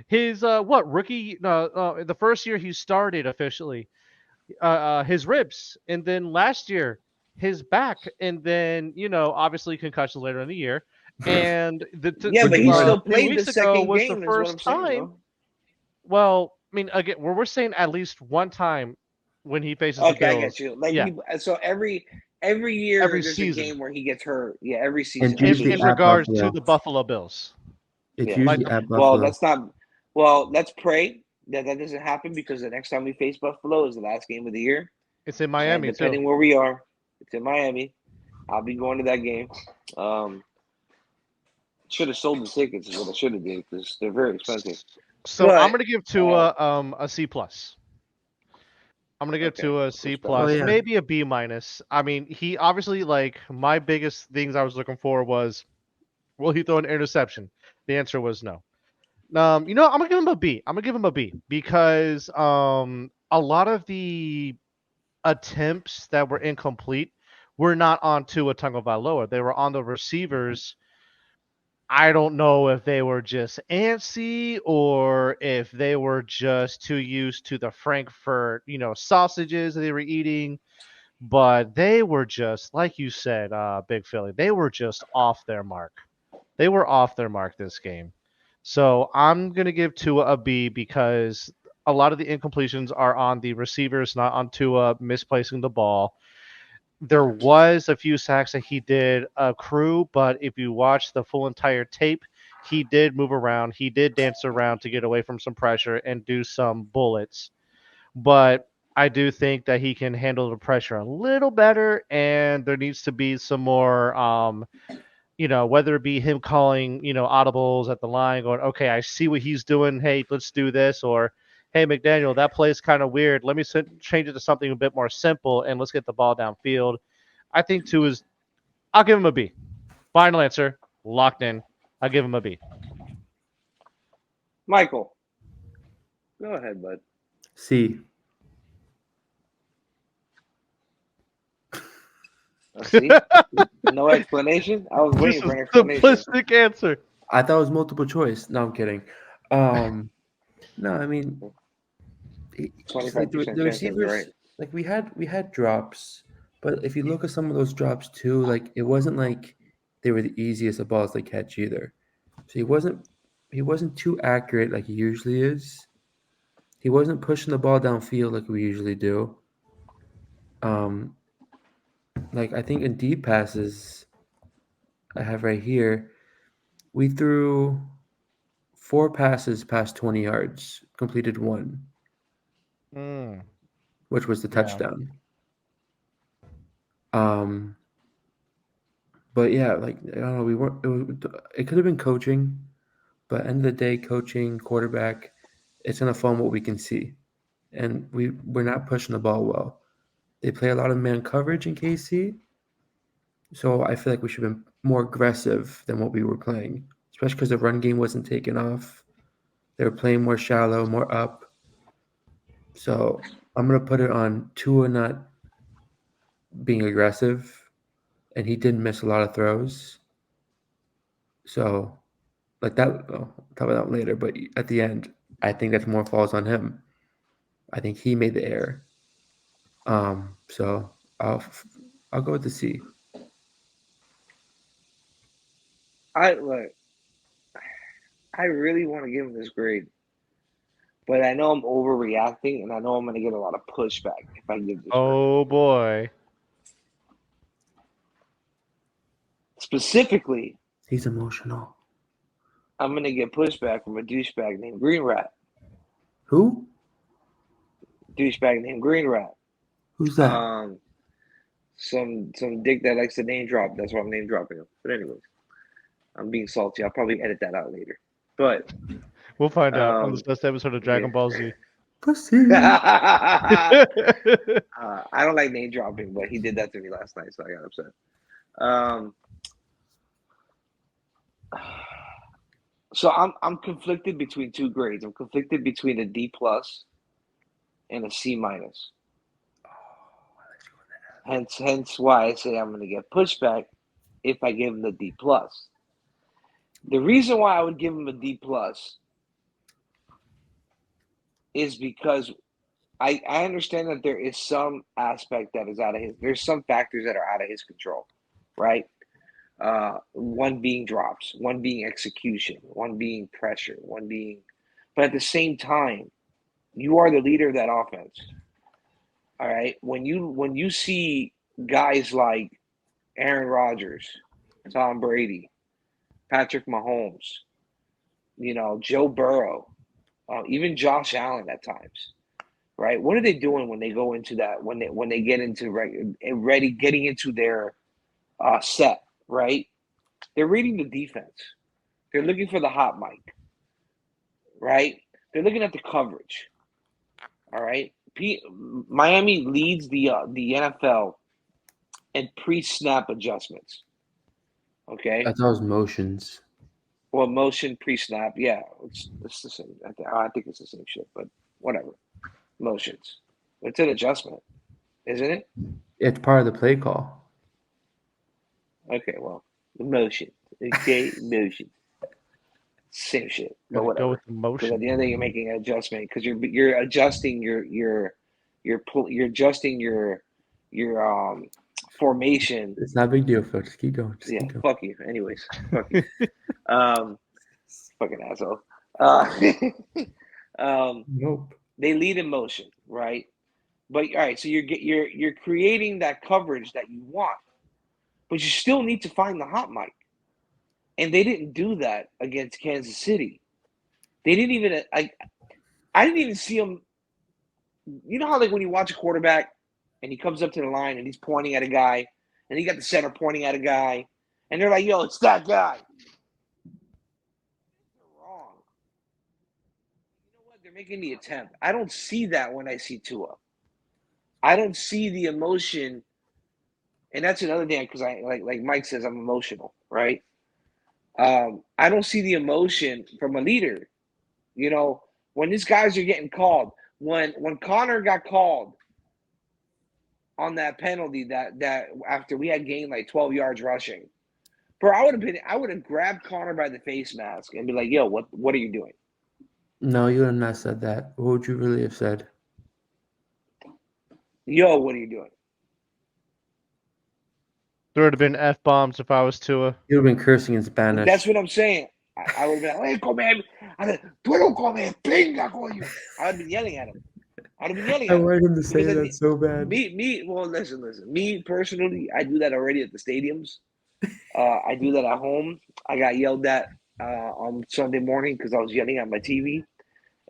[SPEAKER 4] His rookie? The first year he started officially, his ribs, and then last year his back, and then obviously concussions later in the year, And
[SPEAKER 2] Yeah, but he
[SPEAKER 3] you
[SPEAKER 2] still
[SPEAKER 4] 2
[SPEAKER 2] played the
[SPEAKER 4] weeks ago
[SPEAKER 2] second
[SPEAKER 4] was the
[SPEAKER 2] game, is what I'm
[SPEAKER 4] first
[SPEAKER 2] saying,
[SPEAKER 4] time.
[SPEAKER 2] bro.
[SPEAKER 4] Well, I mean, again, we're saying at least one time when he faces the
[SPEAKER 2] Okay, I get
[SPEAKER 4] Bills.
[SPEAKER 2] you. Like
[SPEAKER 4] Yeah,
[SPEAKER 2] so every year
[SPEAKER 4] every
[SPEAKER 2] there's a
[SPEAKER 4] season.
[SPEAKER 2] game where he gets hurt. Yeah, every
[SPEAKER 3] And
[SPEAKER 2] season.
[SPEAKER 3] it's
[SPEAKER 2] I
[SPEAKER 4] in
[SPEAKER 2] get
[SPEAKER 3] usually
[SPEAKER 2] what
[SPEAKER 4] in
[SPEAKER 2] you're
[SPEAKER 3] at
[SPEAKER 2] saying.
[SPEAKER 4] regards to
[SPEAKER 3] Buffalo.
[SPEAKER 4] the Buffalo Bills.
[SPEAKER 3] It's
[SPEAKER 2] Yeah.
[SPEAKER 4] Like
[SPEAKER 3] usually at
[SPEAKER 2] Well,
[SPEAKER 3] Buffalo.
[SPEAKER 2] that's not. Well, let's pray that that doesn't happen because the next time we face Buffalo is the last game of the year,
[SPEAKER 4] it's in
[SPEAKER 2] and
[SPEAKER 4] Miami too.
[SPEAKER 2] depending where we are, it's in Miami. I'll be going to that game. Should have sold the tickets is what I should have did because they're very expensive.
[SPEAKER 4] So I'm
[SPEAKER 2] But
[SPEAKER 4] gonna give Tua a C plus. I'm gonna give
[SPEAKER 2] okay,
[SPEAKER 4] Tua a C
[SPEAKER 2] respect.
[SPEAKER 3] Oh
[SPEAKER 4] plus,
[SPEAKER 3] yeah.
[SPEAKER 4] maybe a B minus. I mean, he obviously like my biggest things I was looking for was will he throw an interception? The answer was no. I'm gonna give him a B. I'm gonna give him a B because a lot of the attempts that were incomplete were not on Tua Tagovailoa. They were on the receivers. I don't know if they were just antsy or if they were just too used to the Frankfurt, sausages that they were eating. But they were just, like you said, Big Philly, they were just off their mark. They were off their mark this game. So I'm going to give Tua a B because a lot of the incompletions are on the receivers, not on Tua misplacing the ball. There was a few sacks that he did accrue, but if you watch the full entire tape, he did move around. He did dance around to get away from some pressure and do some bullets. But I do think that he can handle the pressure a little better, and there needs to be some more whether it be him calling, audibles at the line, going, okay, I see what he's doing. Hey, let's do this. Or, hey, McDaniel, that play is kind of weird. Let me change it to something a bit more simple and let's get the ball downfield. I think two is, I'll give him a B. Final answer, locked in. I'll give him a B.
[SPEAKER 2] Michael, go ahead, bud.
[SPEAKER 3] C.
[SPEAKER 2] Let's see. No explanation. I was waiting
[SPEAKER 4] Just a
[SPEAKER 2] for an explanation.
[SPEAKER 4] simplistic answer.
[SPEAKER 3] I thought it was multiple choice. No, I'm kidding. No, I mean, like the
[SPEAKER 2] 25% chance I was right.
[SPEAKER 3] receivers, like we had drops, but if you look at some of those drops too, like it wasn't like they were the easiest of balls to catch either. So he wasn't too accurate like he usually is. He wasn't pushing the ball downfield like we usually do. Um, like I think in deep passes I have right here, we threw 4 passes past 20 yards, completed one,
[SPEAKER 4] Mm,
[SPEAKER 3] which was the
[SPEAKER 4] yeah.
[SPEAKER 3] touchdown. Um, but yeah, like I don't know, we weren't. It could have been coaching, but end of the day, coaching quarterback, it's gonna fall on what we can see, and we're not pushing the ball well. They play a lot of man coverage in KC, so I feel like we should have been more aggressive than what we were playing, especially because the run game wasn't taking off. They were playing more shallow, more up. So I'm gonna put it on Tua not being aggressive, and he did miss a lot of throws. So like that, I'll talk about that later. But at the end, I think that's more falls on him. I think he made the error. So I'll go with the C.
[SPEAKER 2] I look. I really want to give him this grade, but I know I'm overreacting, and I know I'm going to get a lot of pushback if I give this grade.
[SPEAKER 4] Oh, boy.
[SPEAKER 2] Specifically,
[SPEAKER 3] He's emotional.
[SPEAKER 2] I'm going to get pushback from a douchebag named Green Rat.
[SPEAKER 3] Who?
[SPEAKER 2] Douchebag named Green Rat.
[SPEAKER 3] Who's that?
[SPEAKER 2] Some dick that likes to name drop. That's why I'm name dropping him. But anyways, I'm being salty. I'll probably edit that out later. But
[SPEAKER 4] We'll find out on this next episode of Dragon
[SPEAKER 2] yeah.
[SPEAKER 4] Ball Z.
[SPEAKER 3] Pussy.
[SPEAKER 2] I don't like name dropping, but he did that to me last night, so I got upset. So I'm conflicted between two grades. I'm conflicted between a D plus and a C minus. Hence why I say I'm going to get pushback if I give him the D plus. The reason why I would give him a D plus is because I understand that there is some aspect that is out of his. There's some factors that are out of his control, right? one being drops, one being execution, one being pressure, one being. But at the same time, you are the leader of that offense. All right. When you see guys like Aaron Rodgers, Tom Brady, Patrick Mahomes, Joe Burrow, even Josh Allen at times, right? What are they doing when they go into that? When they get into ready getting into their set, right? They're reading the defense. They're looking for the hot mic, right? They're looking at the coverage. All right. Miami leads the NFL in pre-snap adjustments. Okay.
[SPEAKER 3] I thought it was motions.
[SPEAKER 2] Well, motion pre-snap, yeah, it's the same. I think it's the same shit, but whatever. Motions. It's an adjustment, isn't it?
[SPEAKER 3] It's part of the play call.
[SPEAKER 2] Okay, well, the motion. Okay, motion. Same shit, but
[SPEAKER 4] Gotta
[SPEAKER 2] whatever.
[SPEAKER 4] go with the
[SPEAKER 2] Because at
[SPEAKER 4] motion.
[SPEAKER 2] the end of the day, you're making an adjustment because you're adjusting you're adjusting your formation.
[SPEAKER 3] It's not a big deal, Phil. Just keep going. Just
[SPEAKER 2] Yeah,
[SPEAKER 3] keep going.
[SPEAKER 2] fuck you. Anyways, fuck you. Fucking asshole. Uh,
[SPEAKER 3] Nope.
[SPEAKER 2] they lead in motion, right? But all right, so you're creating that coverage that you want, but you still need to find the hot mic, and they didn't do that against Kansas City. They didn't even I didn't even see them. You know how like when you watch a quarterback and he comes up to the line and he's pointing at a guy, and he got the center pointing at a guy, and they're like, "Yo, it's that guy." They're wrong. You know what? They're making the attempt. I don't see that when I see Tua. I don't see the emotion, and that's another thing because I like Mike says I'm emotional, right? I don't see the emotion from a leader. You know, when these guys are getting called, when Connor got called on that penalty that after we had gained like 12 yards rushing, bro, I would have grabbed Connor by the face mask and be like, "Yo, what are you doing?"
[SPEAKER 3] No, you would have not said that. What would you really have said?
[SPEAKER 2] Yo, what are you doing?
[SPEAKER 4] There would have been F bombs if I was Tua.
[SPEAKER 3] You would have been cursing in Spanish.
[SPEAKER 2] That's what I'm saying. I would have been like, "Hey, come here." I said, "Tú no comes pinga, coño." I would have been yelling at him. I'd have been yelling
[SPEAKER 3] I
[SPEAKER 2] at him.
[SPEAKER 3] wanted him to say
[SPEAKER 2] Because
[SPEAKER 3] that so bad.
[SPEAKER 2] Well, listen. Me personally, I do that already at the stadiums. I do that at home. I got yelled at on Sunday morning because I was yelling at my TV,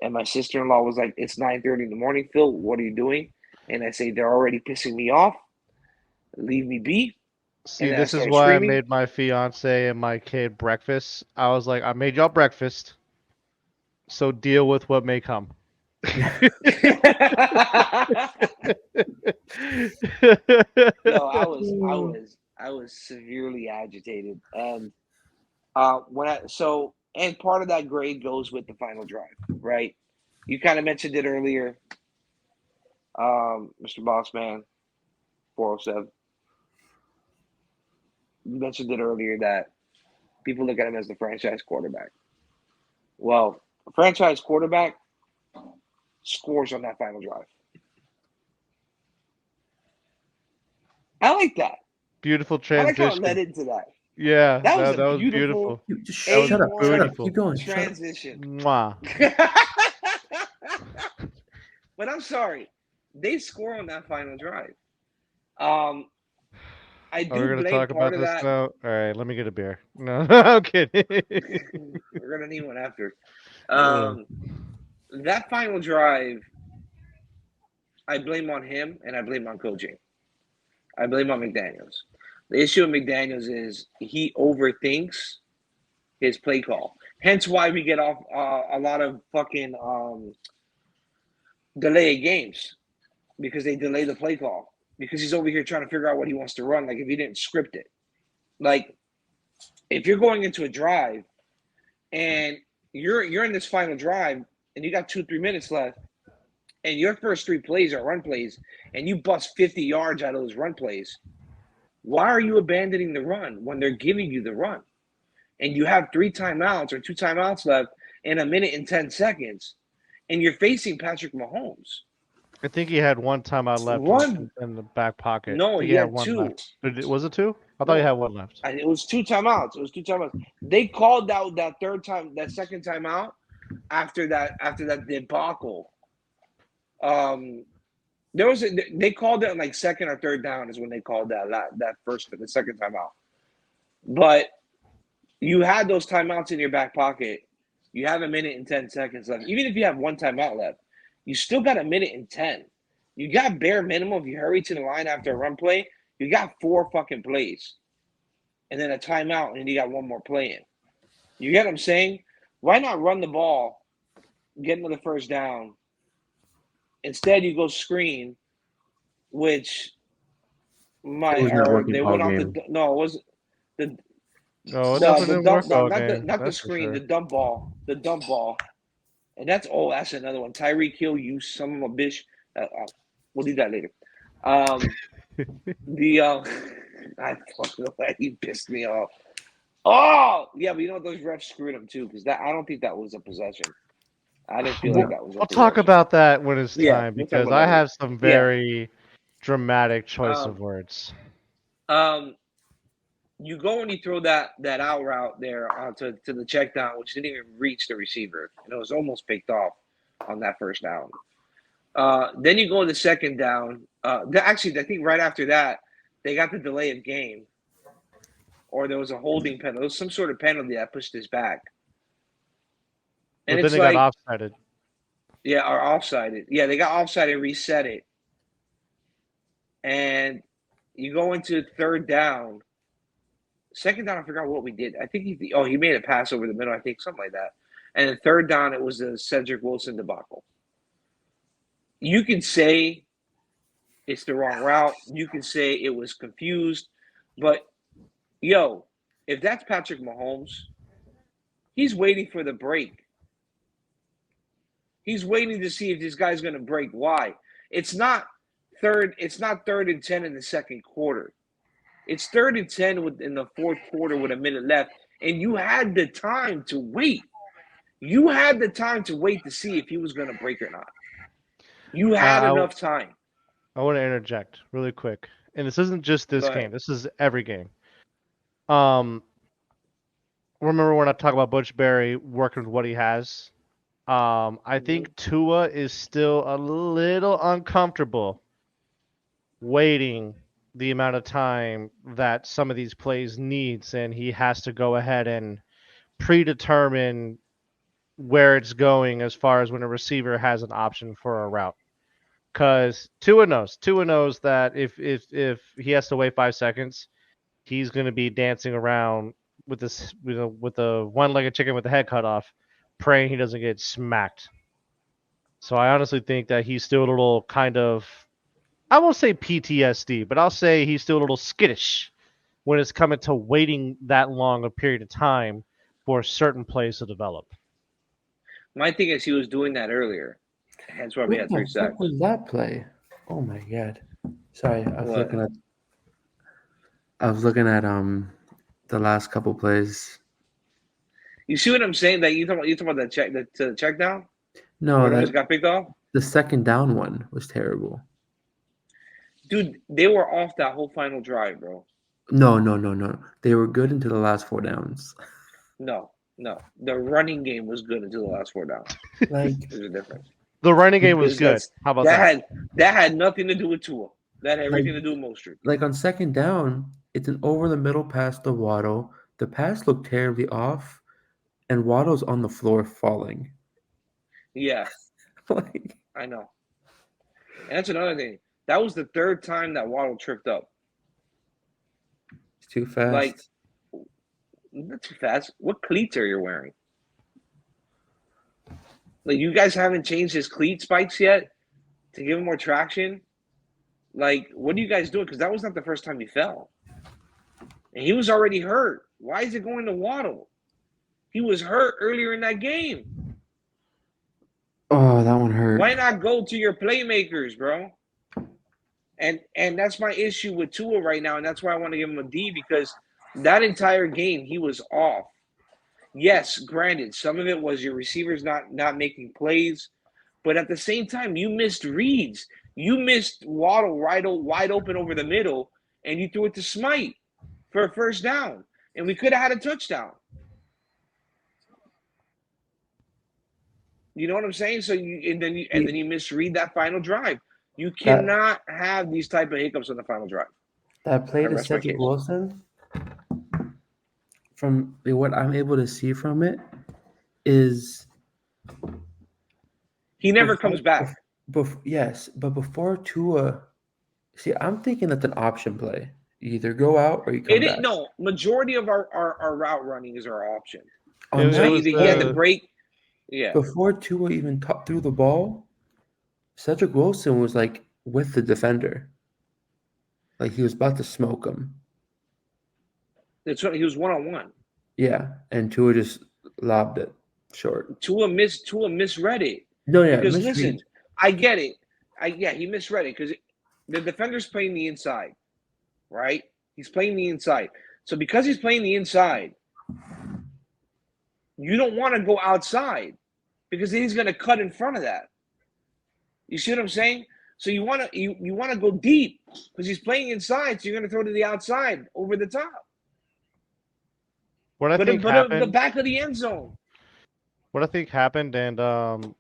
[SPEAKER 2] and my sister-in-law was like, "It's 9:30 in the morning, Phil. What are you doing?" And I say, "They're already pissing me off. Leave me be."
[SPEAKER 4] See,
[SPEAKER 2] And then I
[SPEAKER 4] this is
[SPEAKER 2] started
[SPEAKER 4] why I
[SPEAKER 2] screaming.
[SPEAKER 4] made my fiance and my kid breakfast. I was like, I made y'all breakfast, so deal with what may come.
[SPEAKER 2] No, I was severely agitated, and and part of that grade goes with the final drive, right? You kind of mentioned it earlier, Mr. Bossman, 407. You mentioned it earlier that people look at him as the franchise quarterback. Well, a franchise quarterback scores on that final drive. I like that.
[SPEAKER 4] Beautiful
[SPEAKER 2] I like how it
[SPEAKER 4] transition.
[SPEAKER 2] led into that.
[SPEAKER 4] Yeah,
[SPEAKER 2] That was
[SPEAKER 4] that
[SPEAKER 2] a
[SPEAKER 4] was beautiful.
[SPEAKER 3] You just
[SPEAKER 4] That was
[SPEAKER 3] shut up. Shut up.
[SPEAKER 4] beautiful.
[SPEAKER 3] Keep going. Shut up.
[SPEAKER 2] Transition.
[SPEAKER 4] Mwah.
[SPEAKER 2] But I'm sorry, they score on that final drive. I
[SPEAKER 4] Are we
[SPEAKER 2] do
[SPEAKER 4] gonna
[SPEAKER 2] blame
[SPEAKER 4] talk
[SPEAKER 2] part
[SPEAKER 4] about
[SPEAKER 2] of
[SPEAKER 4] this
[SPEAKER 2] that.
[SPEAKER 4] now? All right, let me get a beer. No, I'm kidding.
[SPEAKER 2] We're gonna need one after.
[SPEAKER 4] Uh,
[SPEAKER 2] That final drive, I blame on him and I blame on coaching. I blame on McDaniels. The issue with McDaniels is he overthinks his play call. Hence why we get off a lot of fucking delay games because they delay the play call because he's over here trying to figure out what he wants to run. Like if he didn't script it, like if you're going into a drive and you're in this final drive and you got 2-3 minutes left and your first 3 plays are run plays and you bust 50 yards out of those run plays, why are you abandoning the run when they're giving you the run? And you have 3 timeouts or 2 timeouts left in a minute and 10 seconds, and you're facing Patrick Mahomes.
[SPEAKER 4] I think he had one timeout left
[SPEAKER 2] One.
[SPEAKER 4] in the back pocket.
[SPEAKER 2] No,
[SPEAKER 4] I think
[SPEAKER 2] he had
[SPEAKER 4] one
[SPEAKER 2] two.
[SPEAKER 4] left. Was it 2? I thought he
[SPEAKER 2] No.
[SPEAKER 4] had one left.
[SPEAKER 2] And it was 2 timeouts. It was 2 timeouts. They called out that second timeout after that debacle. They called it on like second or third down is when they called the second timeout. But you had those timeouts in your back pocket. You have a minute and 10 seconds left. Even if you have one timeout left, you still got a minute and 10. You got bare minimum. If you hurry to the line after a run play, you got 4 fucking plays. And then a timeout, and you got one more play in. You get what I'm saying? Why not run the ball, get another first down? Instead, you go screen, which
[SPEAKER 3] It was not working
[SPEAKER 2] they
[SPEAKER 3] all
[SPEAKER 2] went off
[SPEAKER 3] game.
[SPEAKER 2] no, it was the
[SPEAKER 4] No, it definitely didn't work all
[SPEAKER 2] not
[SPEAKER 4] game.
[SPEAKER 2] the
[SPEAKER 4] That's for
[SPEAKER 2] screen,
[SPEAKER 4] sure.
[SPEAKER 2] the dump ball, and that's another one. Tyreek Hill, you son of a bitch. We'll do that later. I fucking he pissed me off. Oh yeah, but you know what? Those refs screwed him too because I don't think that was a possession. I didn't feel like that was.
[SPEAKER 4] We'll talk about that when it's
[SPEAKER 2] Yeah,
[SPEAKER 4] time
[SPEAKER 2] we'll talk
[SPEAKER 4] because
[SPEAKER 2] about
[SPEAKER 4] I
[SPEAKER 2] that
[SPEAKER 4] have some very dramatic choice
[SPEAKER 2] Um,
[SPEAKER 4] of words.
[SPEAKER 2] You go and you throw that out route there to the check down, which didn't even reach the receiver, and it was almost picked off on that first down. Then you go in the second down. Actually, I think right after that, they got the delay of game, or there was a holding penalty. There was some sort of penalty that pushed us back. And
[SPEAKER 4] But then
[SPEAKER 2] it's
[SPEAKER 4] they
[SPEAKER 2] like,
[SPEAKER 4] got offsided.
[SPEAKER 2] yeah, or offsided. Yeah, they got offsided and reset it. And you go into third down. Second down, I forgot what we did. I think he made a pass over the middle, I think, something like that. And then third down, it was the Cedric Wilson debacle. You can say it's the wrong route. You can say it was confused. But, if that's Patrick Mahomes, he's waiting for the break. He's waiting to see if this guy's going to break. Why? It's not third and 10 in the second quarter. It's 3rd and 10 in the fourth quarter with a minute left, and you had the time to wait. You had the time to wait to see if he was going to break or not. You had enough time.
[SPEAKER 4] I want to interject really quick, and this isn't just this game. This is every game. Remember when I talk about Butch Berry working with what he has? I think Tua is still a little uncomfortable waiting the amount of time that some of these plays needs, and he has to go ahead and predetermine where it's going as far as when a receiver has an option for a route. Because Tua knows that if he has to wait 5 seconds, he's going to be dancing around with this with a one-legged chicken with the head cut off, praying he doesn't get smacked. So I honestly think that he's still a little kind of, I won't say PTSD, but I'll say he's still a little skittish when it's coming to waiting that long a period of time for certain plays to develop.
[SPEAKER 2] My thing is he was doing that earlier. Hence why we had 3 sacks.
[SPEAKER 3] What was that play? Oh my god! Sorry, I was looking at the last couple plays.
[SPEAKER 2] You see what I'm saying? That you talking about the check down?
[SPEAKER 3] No,
[SPEAKER 2] that got picked off.
[SPEAKER 3] The second down one was terrible.
[SPEAKER 2] Dude, they were off that whole final drive, bro.
[SPEAKER 3] No. They were good until the last 4 downs.
[SPEAKER 2] No. The running game was good until the last 4 downs.
[SPEAKER 3] Like,
[SPEAKER 2] there's a difference.
[SPEAKER 4] The running game was good. How about that?
[SPEAKER 2] That had nothing to do with Tua. That had everything to do with Mostert.
[SPEAKER 3] Like on second down, it's an over the middle pass to Waddle. The pass looked terribly off, and Waddle's on the floor falling.
[SPEAKER 2] Yeah. I know. And that's another thing. That was the 3rd time that Waddle tripped up.
[SPEAKER 3] It's too fast.
[SPEAKER 2] Not too fast. What cleats are you wearing? Like, you guys haven't changed his cleat spikes yet to give him more traction? Like, what are you guys doing? Because that was not the first time he fell. And he was already hurt. Why is it going to Waddle? He was hurt earlier in that game.
[SPEAKER 3] Oh, that one hurt.
[SPEAKER 2] Why not go to your playmakers, bro? And that's my issue with Tua right now, and that's why I want to give him a D, because that entire game he was off. Yes, granted, some of it was your receivers not making plays, But at the same time, you missed reads. You missed Waddle wide open over the middle, and you threw it to Smite for a first down, and we could have had a touchdown. You know what I'm saying? So then you misread that final drive. You cannot have these type of hiccups on the final drive.
[SPEAKER 3] That play
[SPEAKER 2] I
[SPEAKER 3] to
[SPEAKER 2] rest my
[SPEAKER 3] Cedric
[SPEAKER 2] case.
[SPEAKER 3] Wilson, from what I'm able to see from it, is
[SPEAKER 2] He never comes back.
[SPEAKER 3] Yes, but before Tua, see, I'm thinking that's an option play. You either go out or you come back.
[SPEAKER 2] No, majority of our route running is our option.
[SPEAKER 3] On
[SPEAKER 4] It
[SPEAKER 2] So
[SPEAKER 3] that
[SPEAKER 4] was
[SPEAKER 2] he had to
[SPEAKER 4] the
[SPEAKER 2] break. Yeah.
[SPEAKER 3] before Tua even threw the ball, Cedric Wilson was like with the defender. Like he was about to smoke him.
[SPEAKER 2] That's what he was 1-on-1.
[SPEAKER 3] Yeah, and Tua just lobbed it short.
[SPEAKER 2] Tua misread it.
[SPEAKER 3] No, yeah,
[SPEAKER 2] Because
[SPEAKER 3] misread.
[SPEAKER 2] listen, I get it. He misread it because the defender's playing the inside, right? He's playing the inside. So because he's playing the inside, you don't want to go outside because then he's going to cut in front of that. You see what I'm saying? So you want to go deep because he's playing inside. So you're going to throw to the outside over the top.
[SPEAKER 4] what I
[SPEAKER 2] But
[SPEAKER 4] think
[SPEAKER 2] the
[SPEAKER 4] happened.
[SPEAKER 2] back of the end zone.
[SPEAKER 4] What I think happened, and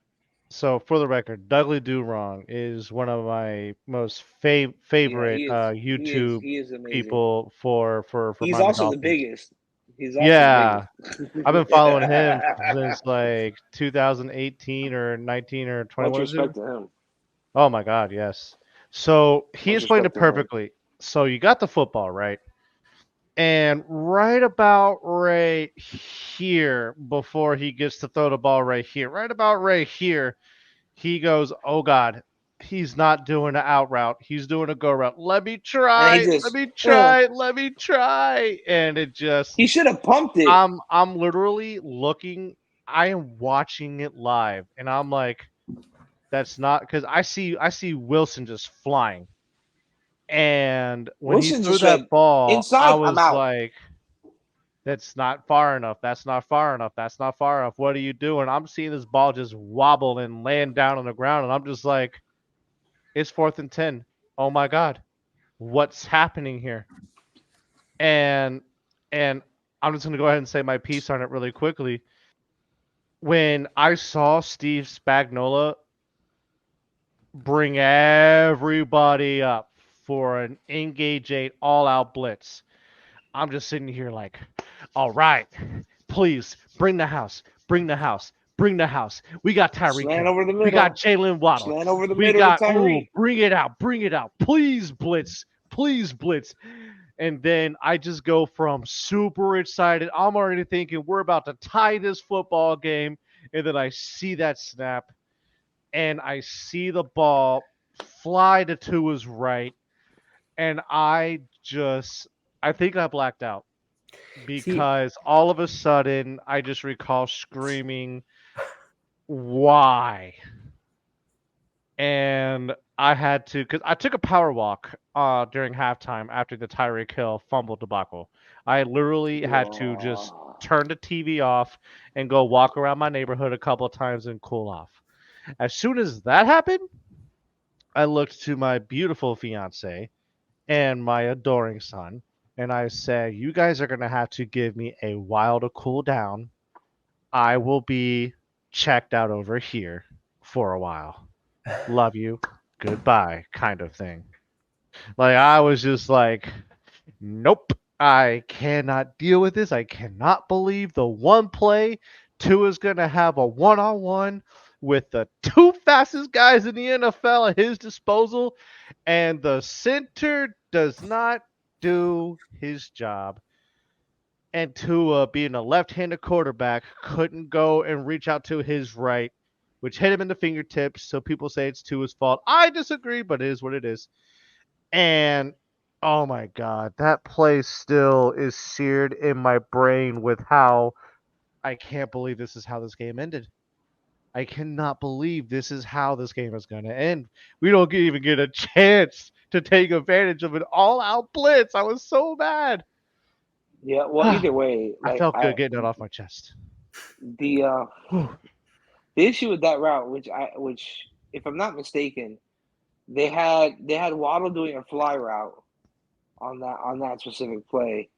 [SPEAKER 4] so for the record, Dudley Do Wrong is one of my most favorite YouTube
[SPEAKER 2] He is amazing.
[SPEAKER 4] people for
[SPEAKER 2] He's
[SPEAKER 4] Miami
[SPEAKER 2] also the
[SPEAKER 4] Dolphins.
[SPEAKER 2] biggest. He's also
[SPEAKER 4] Yeah,
[SPEAKER 2] the biggest.
[SPEAKER 4] I've been following him since like 2018 or 19 or 20.
[SPEAKER 2] Much
[SPEAKER 4] What is it?
[SPEAKER 2] respect to him.
[SPEAKER 4] Oh my God, yes. So he
[SPEAKER 2] Much
[SPEAKER 4] explained it
[SPEAKER 2] respect to him.
[SPEAKER 4] perfectly. So you got the football, right? And right about right here, before he gets to throw the ball right here, right about right here, he goes, "Oh God, he's not doing an out route. He's doing a go route. Let me
[SPEAKER 2] And
[SPEAKER 4] try.
[SPEAKER 2] he just,
[SPEAKER 4] Let me try. Let me try." And it just,
[SPEAKER 2] he should have pumped it.
[SPEAKER 4] I'm literally looking. I am watching it live, and I'm like, "That's not," because I see Wilson just flying. And when
[SPEAKER 2] Wilson
[SPEAKER 4] he threw
[SPEAKER 2] just
[SPEAKER 4] that
[SPEAKER 2] went
[SPEAKER 4] ball,
[SPEAKER 2] inside,
[SPEAKER 4] I
[SPEAKER 2] I'm
[SPEAKER 4] was
[SPEAKER 2] out.
[SPEAKER 4] like, "That's not far enough. That's not far enough. That's not far enough. What are you doing?" I'm seeing this ball just wobble and land down on the ground, and I'm just like, "It's 4th and 10. Oh my God, what's happening here?" And and I'm just gonna go ahead and say my piece on it really quickly. When I saw Steve Spagnuolo bring everybody up for an engage 8 all-out blitz, I'm just sitting here like, all right, please bring the house, bring the house, bring the house. We got Tyreek
[SPEAKER 2] Slant
[SPEAKER 4] Hill.
[SPEAKER 2] over the
[SPEAKER 4] We got
[SPEAKER 2] middle.
[SPEAKER 4] Jalen Waddle.
[SPEAKER 2] Slant over the
[SPEAKER 4] We
[SPEAKER 2] middle
[SPEAKER 4] got,
[SPEAKER 2] to Tyreek.
[SPEAKER 4] bring it out, bring it out. Please blitz, please blitz. And then I just go from super excited. I'm already thinking we're about to tie this football game. And then I see that snap and I see the ball fly to Tua's right. And I think I blacked out because all of a sudden I just recall screaming, "Why?" And I had to, because I took a power walk during halftime after the Tyreek Hill fumble debacle. I literally had to just turn the TV off and go walk around my neighborhood a couple of times and cool off. As soon as that happened, I looked to my beautiful fiance and my adoring son, and I said, "You guys are going to have to give me a while to cool down. I will be checked out over here for a while. Love you. Goodbye," kind of thing. Like, I was just like, nope, I cannot deal with this. I cannot believe the one play Tua is going to have a one-on-one with the two fastest guys in the NFL at his disposal, and the center does not do his job. And Tua, being a left-handed quarterback, couldn't go and reach out to his right, which hit him in the fingertips. So people say it's Tua's fault. I disagree, but it is what it is. And oh my God, that play still is seared in my brain with how I can't believe this is how this game ended. I cannot believe this is how this game is going to end. We don't even get a chance to take advantage of an all-out blitz. I was so mad.
[SPEAKER 2] Yeah, well, either way,
[SPEAKER 4] I
[SPEAKER 2] like
[SPEAKER 4] felt good getting it off my chest.
[SPEAKER 2] the The issue with that route, which if I'm not mistaken, they had Waddle doing a fly route on that specific play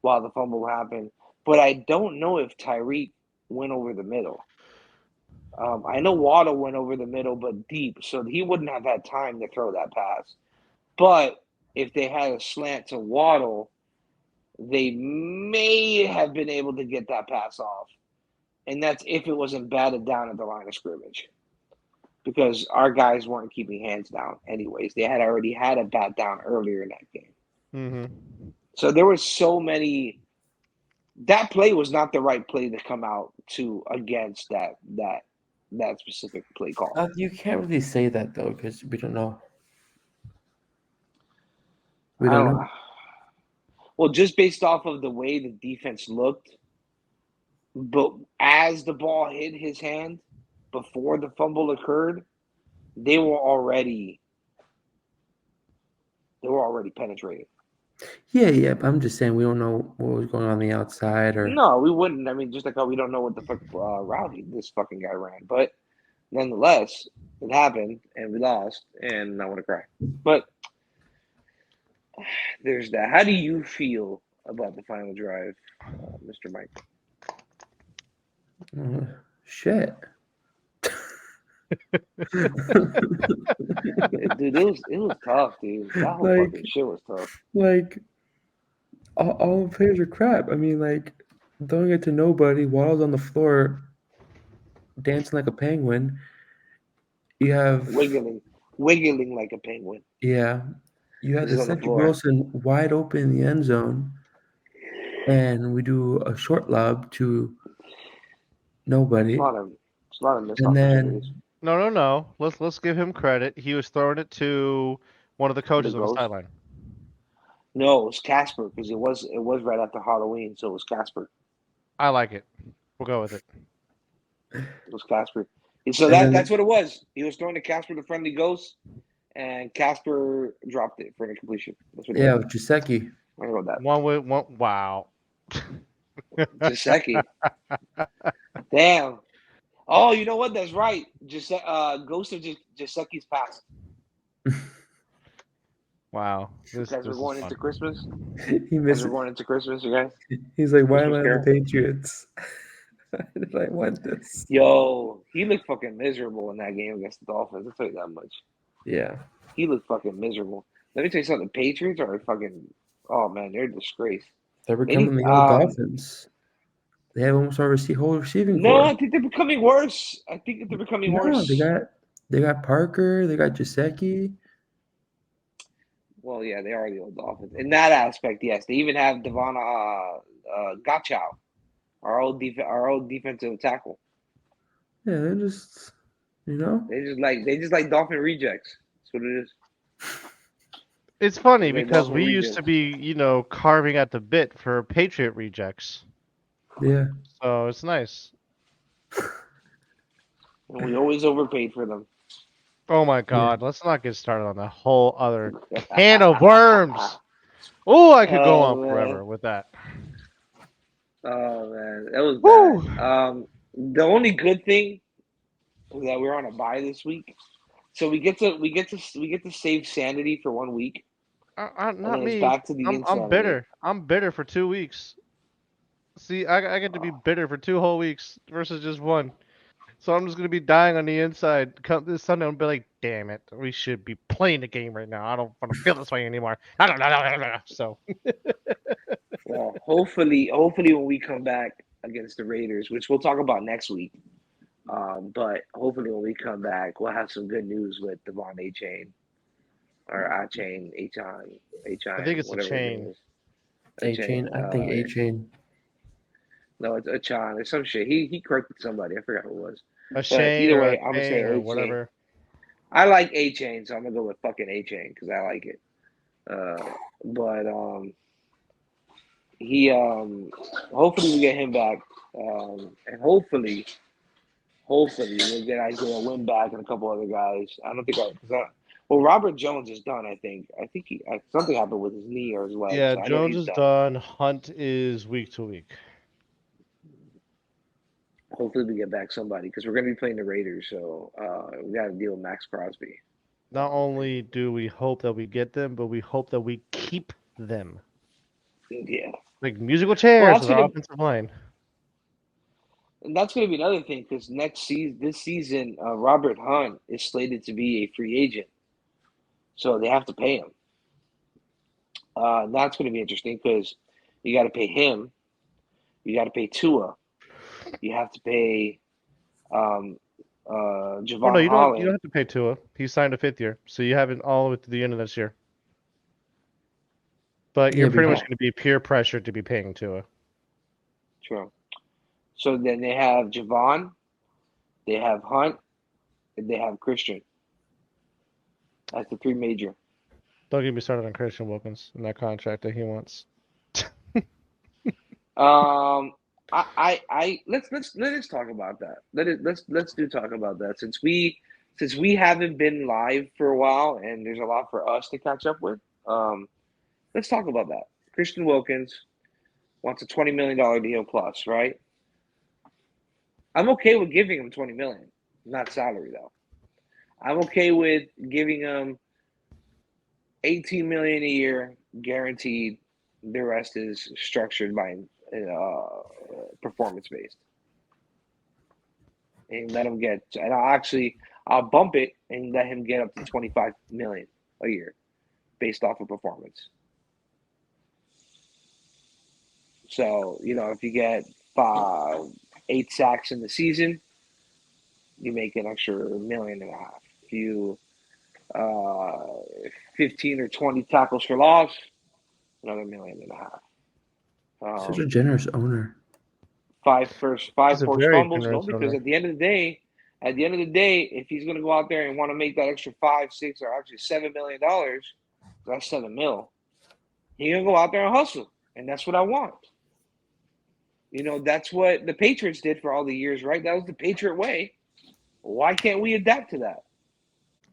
[SPEAKER 2] while the fumble happened, but I don't know if Tyreek went over the middle. I know Waddle went over the middle, but deep, so he wouldn't have had time to throw that pass. But if they had a slant to Waddle, they may have been able to get that pass off. And that's if it wasn't batted down at the line of scrimmage. Because our guys weren't keeping hands down anyways. They had already had a bat down earlier in that game.
[SPEAKER 4] Mm-hmm.
[SPEAKER 2] So there was so many. That play was not the right play to come out to against that specific play call.
[SPEAKER 3] You can't really say that though, because we don't know. We
[SPEAKER 2] I
[SPEAKER 3] don't
[SPEAKER 2] don't
[SPEAKER 3] know.
[SPEAKER 2] Well, just based off of the way the defense looked, but as the ball hit his hand before the fumble occurred, they were already penetrating.
[SPEAKER 3] Yeah, but I'm just saying we don't know what was going on the outside or.
[SPEAKER 2] No, we wouldn't. I mean, just like how we don't know what the fuck route this fucking guy ran, but nonetheless, it happened and we lost, and I want to cry. But there's that. How do you feel about the final drive, Mr. Mike?
[SPEAKER 3] Shit.
[SPEAKER 2] Dude, it was tough, dude. That whole
[SPEAKER 3] Like-
[SPEAKER 2] fucking shit was tough.
[SPEAKER 3] Like, all the players are crap. I mean, like, throwing it to nobody, Waddle's on the floor, dancing like a penguin. You have,
[SPEAKER 2] Wiggling like a penguin.
[SPEAKER 3] yeah, you had
[SPEAKER 2] He's
[SPEAKER 3] the
[SPEAKER 2] on the
[SPEAKER 3] Cedric
[SPEAKER 2] floor.
[SPEAKER 3] Wilson wide open in the end zone, and we do a short lob to nobody.
[SPEAKER 2] It's a lot of missed
[SPEAKER 3] And
[SPEAKER 2] opportunities.
[SPEAKER 3] then,
[SPEAKER 4] No. Let's give him credit. He was throwing it to one of the coaches on the
[SPEAKER 2] ghost?
[SPEAKER 4] sideline.
[SPEAKER 2] No, it was Casper because it was right after Halloween, so it was Casper.
[SPEAKER 4] I like it. We'll go with it.
[SPEAKER 2] It was Casper. And so
[SPEAKER 3] And then-
[SPEAKER 2] that's what it was. He was throwing to Casper, the friendly ghost, and Casper dropped it for an incompletion. That's what it
[SPEAKER 3] yeah,
[SPEAKER 2] was.
[SPEAKER 3] with Jaceki.
[SPEAKER 2] I know that.
[SPEAKER 4] One. Wow.
[SPEAKER 2] Jaceki. Damn. Oh, you know what? That's right. Ghost of Jaseki's passed.
[SPEAKER 4] Wow.
[SPEAKER 2] As we're going into Christmas.
[SPEAKER 3] He
[SPEAKER 2] As
[SPEAKER 3] missed
[SPEAKER 2] we're
[SPEAKER 3] it.
[SPEAKER 2] going into Christmas, you guys.
[SPEAKER 3] He's like, why am
[SPEAKER 2] Christmas
[SPEAKER 3] I on the Patriots? Why did I want this?
[SPEAKER 2] Yo, he looked fucking miserable in that game against the Dolphins. I'll tell you that much.
[SPEAKER 3] Yeah.
[SPEAKER 2] He looked fucking miserable. Let me tell you something. The Patriots are fucking. Oh man, they're a disgrace.
[SPEAKER 3] They're
[SPEAKER 2] They
[SPEAKER 3] becoming
[SPEAKER 2] need-
[SPEAKER 3] the old Dolphins. They have almost our whole receiving
[SPEAKER 2] No,
[SPEAKER 3] core.
[SPEAKER 2] I think they're becoming worse. I think they're becoming
[SPEAKER 3] No,
[SPEAKER 2] worse.
[SPEAKER 3] they got Parker, they got Jaceki.
[SPEAKER 2] Well, yeah, they are the old Dolphins. In that aspect, yes. They even have Devon Gotchow, our old defensive tackle.
[SPEAKER 3] Yeah, they're just
[SPEAKER 2] They just like Dolphin rejects. That's what it is.
[SPEAKER 4] It's funny
[SPEAKER 2] They're
[SPEAKER 4] because
[SPEAKER 2] Dolphin
[SPEAKER 4] we used to
[SPEAKER 2] rejects.
[SPEAKER 4] be, carving at the bit for Patriot rejects.
[SPEAKER 3] yeah.
[SPEAKER 4] So it's nice.
[SPEAKER 2] And we always overpaid for them.
[SPEAKER 4] Oh my God, let's not get started on a whole other can of worms. Oh, I could go
[SPEAKER 2] Oh,
[SPEAKER 4] on
[SPEAKER 2] man.
[SPEAKER 4] forever with that.
[SPEAKER 2] Oh man, that was
[SPEAKER 4] Woo!
[SPEAKER 2] bad. The only good thing is that we're on a bye this week, so we get to save sanity for 1 week,
[SPEAKER 4] Not
[SPEAKER 2] and then
[SPEAKER 4] me.
[SPEAKER 2] it's back to the
[SPEAKER 4] I'm
[SPEAKER 2] insanity.
[SPEAKER 4] bitter. I'm bitter for 2 weeks. See, I get to be bitter for 2 whole weeks versus just one. So I'm just gonna be dying on the inside. Come this Sunday, I'll be like, damn it, we should be playing the game right now. I don't want to feel this way anymore. So
[SPEAKER 2] Well, hopefully when we come back against the Raiders, which we'll talk about next week, but hopefully when we come back, we'll have some good news with Devon A-Chain or A-Chain, H-I,
[SPEAKER 4] I think it's a
[SPEAKER 2] whatever his name
[SPEAKER 4] chain.
[SPEAKER 2] is.
[SPEAKER 3] A-Chain. I think A-Chain.
[SPEAKER 2] No, it's A-Chan. It's some shit. He corrected somebody. I forgot who it was.
[SPEAKER 4] A chain
[SPEAKER 2] either
[SPEAKER 4] or
[SPEAKER 2] way,
[SPEAKER 4] a
[SPEAKER 2] I'm gonna say
[SPEAKER 4] chain or
[SPEAKER 2] A-Chain.
[SPEAKER 4] whatever.
[SPEAKER 2] I like A-Chain, so I'm gonna go with fucking A-Chain because I like it. But he hopefully we get him back, and hopefully we'll get Isaiah Wynn back and a couple other guys. I don't think well, Robert Jones is done. I think something happened with his knee or his leg.
[SPEAKER 4] Yeah,
[SPEAKER 2] so I know
[SPEAKER 4] Jones
[SPEAKER 2] he's
[SPEAKER 4] is done. Hunt is week to week.
[SPEAKER 2] Hopefully, we get back somebody because we're going to be playing the Raiders. So we got to deal with Max Crosby.
[SPEAKER 4] Not only do we hope that we get them, but we hope that we keep them.
[SPEAKER 2] Yeah.
[SPEAKER 4] Like musical
[SPEAKER 2] Well,
[SPEAKER 4] chairs
[SPEAKER 2] that's
[SPEAKER 4] with our
[SPEAKER 2] gonna
[SPEAKER 4] offensive line.
[SPEAKER 2] and that's gonna be another thing because this season, Robert Hunt is slated to be a free agent, so they have to pay him. That's gonna be interesting because you got to pay him, you got to pay Tua, you have to pay um,
[SPEAKER 4] Oh no,
[SPEAKER 2] Javon
[SPEAKER 4] you don't
[SPEAKER 2] Holland.
[SPEAKER 4] have to pay Tua. He signed a 5th year, so you have it all the way to the end of this year. But
[SPEAKER 3] Yeah,
[SPEAKER 4] you're
[SPEAKER 3] but
[SPEAKER 4] pretty
[SPEAKER 3] you-
[SPEAKER 4] much going to be peer pressured to be paying Tua.
[SPEAKER 2] True. So then they have Javon, they have Hunt, and they have Christian. That's the three major.
[SPEAKER 4] Don't get me started on Christian Wilkins and that contract that he wants.
[SPEAKER 2] Let's talk about that. Let's talk about that since we haven't been live for a while and there's a lot for us to catch up with. Let's talk about that. Christian Wilkins wants a $20 million deal plus, right? I'm okay with giving him $20 million, not salary though. I'm okay with giving him $18 million a year guaranteed. The rest is structured by performance based. And let him get, and I'll bump it and let him get up to 25 million a year based off of performance. So, if you get 8 sacks in the season, you make an extra $1.5 million. If you 15 or 20 tackles for loss, another $1.5 million.
[SPEAKER 3] such a generous owner.
[SPEAKER 2] Five
[SPEAKER 4] He's a
[SPEAKER 2] forced
[SPEAKER 4] very
[SPEAKER 2] fumbles. No,
[SPEAKER 4] generous
[SPEAKER 2] because
[SPEAKER 4] owner.
[SPEAKER 2] at the end of the day, if he's going to go out there and want to make that extra 5, 6, or actually $7 million, that's $7 million. He's going to go out there and hustle, and that's what I want. That's what the Patriots did for all the years, right? That was the Patriot way. Why can't we adapt to that?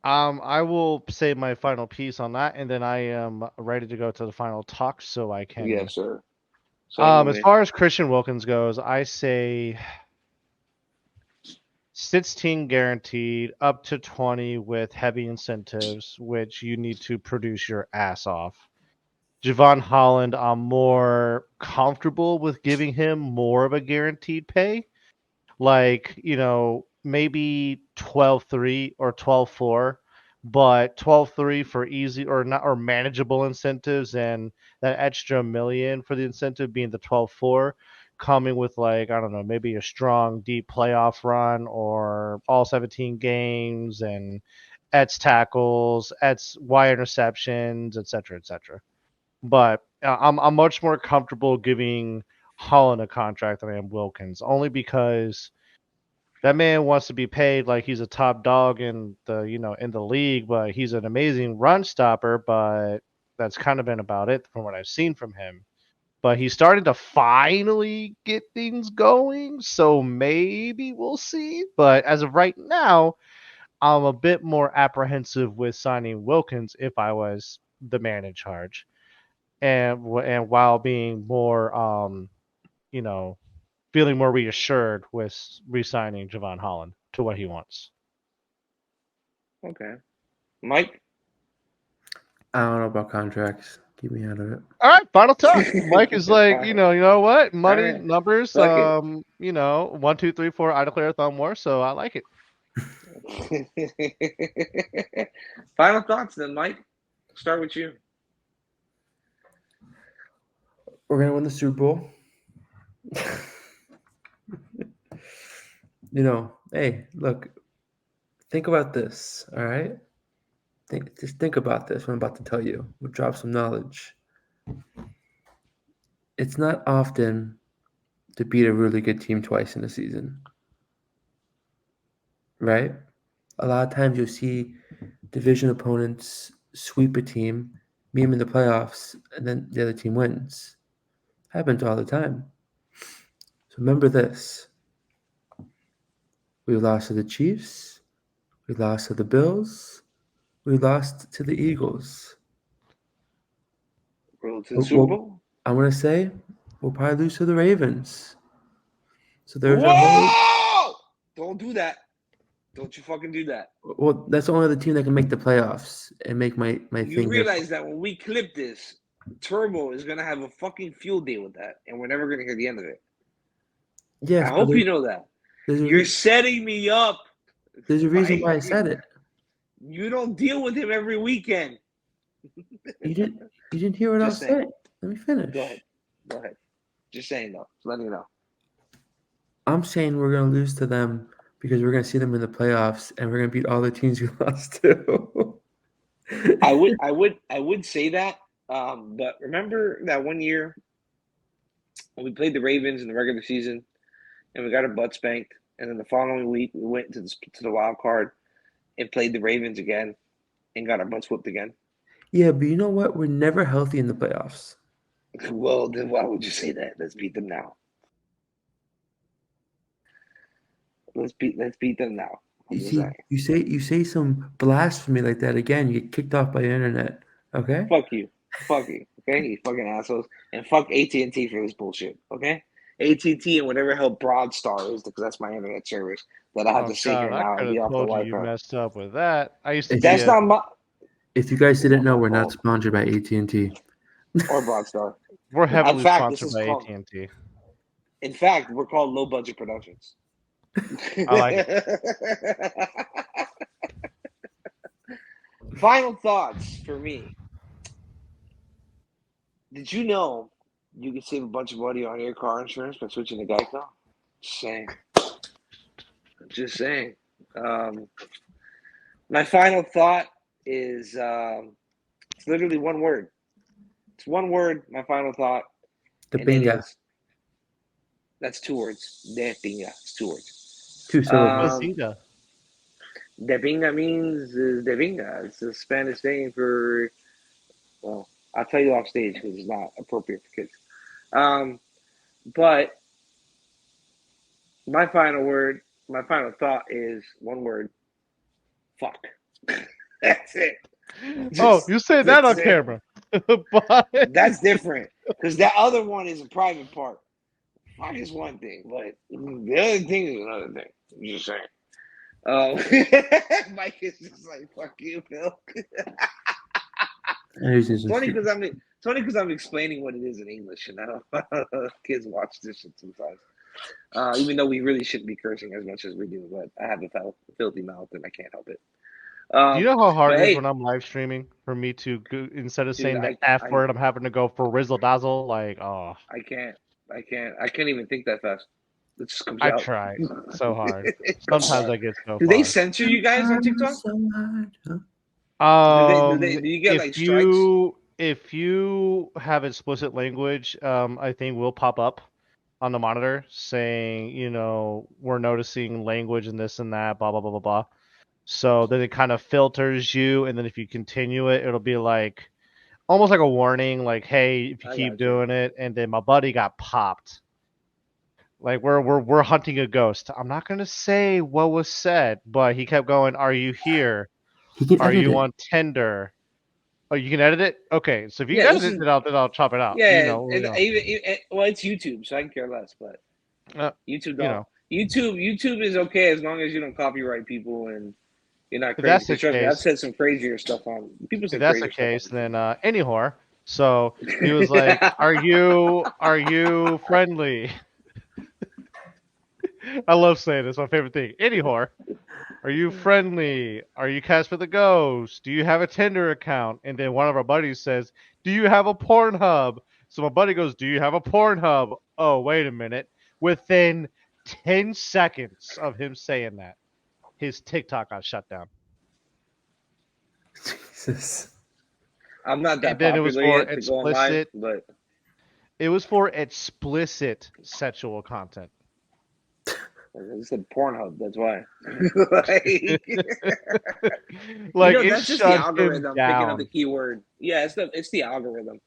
[SPEAKER 4] I will say my final piece on that, and then I am ready to go to the final talk, so I can.
[SPEAKER 2] Yes, sir.
[SPEAKER 4] As far as Christian Wilkins goes, I say 16 guaranteed, up to 20 with heavy incentives, which you need to produce your ass off. Javon Holland, I'm more comfortable with giving him more of a guaranteed pay. Like, maybe 12-3 or 12-4, but 12-3 for easy or not or manageable incentives, and that extra million for the incentive being the 12-4, coming with, like, I don't know, maybe a strong deep playoff run or all 17 games and Ets tackles, Ets Y interceptions, etc., etc. But I'm much more comfortable giving Holland a contract than I am Wilkins, only because that man wants to be paid like he's a top dog in the league, but he's an amazing run stopper. But that's kind of been about it from what I've seen from him. But he's starting to finally get things going, so maybe we'll see. But as of right now, I'm a bit more apprehensive with signing Wilkins if I was the man in charge, and while being more you know feeling more reassured with re-signing Javon Holland to what he wants.
[SPEAKER 2] Okay. Mike?
[SPEAKER 3] I don't know about contracts. Keep me out of it.
[SPEAKER 4] All right, final talk. Mike is like,
[SPEAKER 2] All
[SPEAKER 4] you
[SPEAKER 2] right.
[SPEAKER 4] know what? Money,
[SPEAKER 2] All right.
[SPEAKER 4] numbers,
[SPEAKER 2] Fuck it.
[SPEAKER 4] 1, 2, 3, 4, I declare a thumb war, so I like it.
[SPEAKER 2] Final thoughts then, Mike. Start with you.
[SPEAKER 3] We're gonna win the Super Bowl. Hey, look, think about this, all right? Just think about this. What I'm about to tell you. We'll drop some knowledge. It's not often to beat a really good team twice in a season, right? A lot of times you'll see division opponents sweep a team, meet them in the playoffs, and then the other team wins. Happens all the time. So remember this. We lost to the Chiefs. We lost to the Bills. We lost to the Eagles.
[SPEAKER 2] Roll to the Super Bowl.
[SPEAKER 3] I'm going to say we'll probably lose to the Ravens. So there's
[SPEAKER 2] Whoa!
[SPEAKER 3] a whole
[SPEAKER 2] Don't do that. Don't you fucking do that.
[SPEAKER 3] Well, that's the only other team that can make the playoffs and make my
[SPEAKER 2] You
[SPEAKER 3] thing here.
[SPEAKER 2] realize that when we clip this, Turbo is gonna have a fucking field day with that, and we're never gonna hear the end of it.
[SPEAKER 3] Yes,
[SPEAKER 2] I
[SPEAKER 3] but
[SPEAKER 2] hope you know that. You're setting me up.
[SPEAKER 3] there's a reason
[SPEAKER 2] Mike.
[SPEAKER 3] why I said it.
[SPEAKER 2] You don't deal with him every weekend.
[SPEAKER 3] You didn't hear what I was
[SPEAKER 2] Just saying.
[SPEAKER 3] saying. Let me finish.
[SPEAKER 2] Go ahead. Just saying though. Just letting you know.
[SPEAKER 3] I'm saying we're gonna lose to them because we're gonna see them in the playoffs and we're gonna beat all the teams we lost to.
[SPEAKER 2] I would say that. But remember that one year when we played the Ravens in the regular season and we got our butt spanked, and then the following week we went to the wild card and played the Ravens again and got our butts whooped again.
[SPEAKER 3] Yeah, but you know what? We're never healthy in the playoffs.
[SPEAKER 2] Well, then why would you say that? Let's beat them now. Let's beat them now. I'm
[SPEAKER 3] You
[SPEAKER 2] just
[SPEAKER 3] see,
[SPEAKER 2] saying.
[SPEAKER 3] you say some blasphemy like that again, you get kicked off by the internet. Okay?
[SPEAKER 2] Fuck you. Okay, you fucking assholes, and fuck AT&T for this bullshit. Okay, AT&T and whatever hell Broadstar is, because that's my internet service that I have to sit here
[SPEAKER 4] God, I
[SPEAKER 2] now
[SPEAKER 4] could
[SPEAKER 2] and be
[SPEAKER 4] have
[SPEAKER 2] off the
[SPEAKER 4] told you
[SPEAKER 2] Wi-Fi.
[SPEAKER 4] messed up with that. I used to be
[SPEAKER 2] That's not my.
[SPEAKER 3] If you guys didn't know,
[SPEAKER 2] my
[SPEAKER 3] we're not
[SPEAKER 2] fault.
[SPEAKER 3] sponsored by AT&T.
[SPEAKER 2] Or Broadstar.
[SPEAKER 4] We're
[SPEAKER 2] In
[SPEAKER 4] heavily
[SPEAKER 2] fact, this
[SPEAKER 4] sponsored
[SPEAKER 2] is
[SPEAKER 4] by
[SPEAKER 2] called.
[SPEAKER 4] AT&T.
[SPEAKER 2] In fact, we're called Low Budget Productions.
[SPEAKER 4] I like it.
[SPEAKER 2] Final thoughts for me. Did you know you can save a bunch of money on your car insurance by switching to Geico? Just saying. Just saying. My final thought is it's literally one word. It's one word, my final thought.
[SPEAKER 3] The
[SPEAKER 2] And it
[SPEAKER 3] binga.
[SPEAKER 2] is. That's 2 words. De pinga. It's 2 words.
[SPEAKER 3] 2 syllables.
[SPEAKER 4] Bazinga.
[SPEAKER 2] De pinga means de pinga. It's a Spanish name for, well, I'll tell you off stage because it's not appropriate for kids. But my final thought is one word. Fuck. That's it.
[SPEAKER 4] You said that on camera. But
[SPEAKER 2] That's different because that other one is a private part. Fuck is one thing, but the other thing is another thing. I'm just saying. Mike is just like, fuck you, Phil. It's funny because I'm explaining what it is in English, you know. Kids watch this shit sometimes. Even though we really shouldn't be cursing as much as we do, but I have a filthy mouth and I can't help it.
[SPEAKER 4] do you know how hard
[SPEAKER 2] But
[SPEAKER 4] it is
[SPEAKER 2] hey,
[SPEAKER 4] when I'm live streaming for me to go, instead of
[SPEAKER 2] dude,
[SPEAKER 4] saying the F word, I'm having to go for Rizzle Dazzle? Like, oh,
[SPEAKER 2] I can't even think that fast. It just comes
[SPEAKER 4] I
[SPEAKER 2] out.
[SPEAKER 4] try so hard.
[SPEAKER 2] It comes
[SPEAKER 4] Sometimes
[SPEAKER 2] out.
[SPEAKER 4] I get so
[SPEAKER 2] Do they
[SPEAKER 4] far.
[SPEAKER 2] censor you guys on TikTok? Do you get like strikes?
[SPEAKER 4] If you have explicit language, I think will pop up on the monitor saying, we're noticing language and this and that, blah blah blah blah blah. So then it kind of filters you, and then if you continue it, it'll be like almost like a warning, like, hey, if you
[SPEAKER 2] I
[SPEAKER 4] keep
[SPEAKER 2] got you.
[SPEAKER 4] doing it. And then my buddy got popped. Like we're hunting a ghost. I'm not gonna say what was said, but he kept going, are you here?
[SPEAKER 3] He can
[SPEAKER 4] Are
[SPEAKER 3] edit
[SPEAKER 4] you
[SPEAKER 3] it.
[SPEAKER 4] on Tinder? Oh, you can edit it? Okay, so if you
[SPEAKER 2] Yeah,
[SPEAKER 4] can
[SPEAKER 2] this
[SPEAKER 4] edit
[SPEAKER 2] is
[SPEAKER 4] it, then I'll chop it out.
[SPEAKER 2] yeah. Well, it's YouTube, so I can care less. But YouTube
[SPEAKER 4] you
[SPEAKER 2] don't.
[SPEAKER 4] know,
[SPEAKER 2] YouTube is okay as long as you don't copyright people and you're not
[SPEAKER 4] if
[SPEAKER 2] crazy.
[SPEAKER 4] that's the
[SPEAKER 2] Because trust me, I've
[SPEAKER 4] case,
[SPEAKER 2] said some crazier stuff on. People
[SPEAKER 4] if
[SPEAKER 2] say
[SPEAKER 4] that's the
[SPEAKER 2] crazier stuff on
[SPEAKER 4] case,
[SPEAKER 2] YouTube.
[SPEAKER 4] then any whore. So he was like, are you friendly? I love saying this. My favorite thing. Any whore. Are you friendly? Are you Casper the Ghost? Do you have a Tinder account? And then one of our buddies says, do you have a Pornhub? So my buddy goes, do you have a Pornhub? Oh, wait a minute. Within 10 seconds of him saying that, his TikTok got shut down.
[SPEAKER 3] Jesus.
[SPEAKER 2] I'm not that
[SPEAKER 4] And then it was
[SPEAKER 2] popular
[SPEAKER 4] for
[SPEAKER 2] yet to go online,
[SPEAKER 4] explicit.
[SPEAKER 2] but
[SPEAKER 4] It was for explicit sexual content.
[SPEAKER 2] I said Pornhub. That's why.
[SPEAKER 4] Like
[SPEAKER 2] You know,
[SPEAKER 4] it
[SPEAKER 2] that's just the
[SPEAKER 4] shut him
[SPEAKER 2] algorithm picking up the
[SPEAKER 4] down.
[SPEAKER 2] keyword. Yeah, it's the algorithm.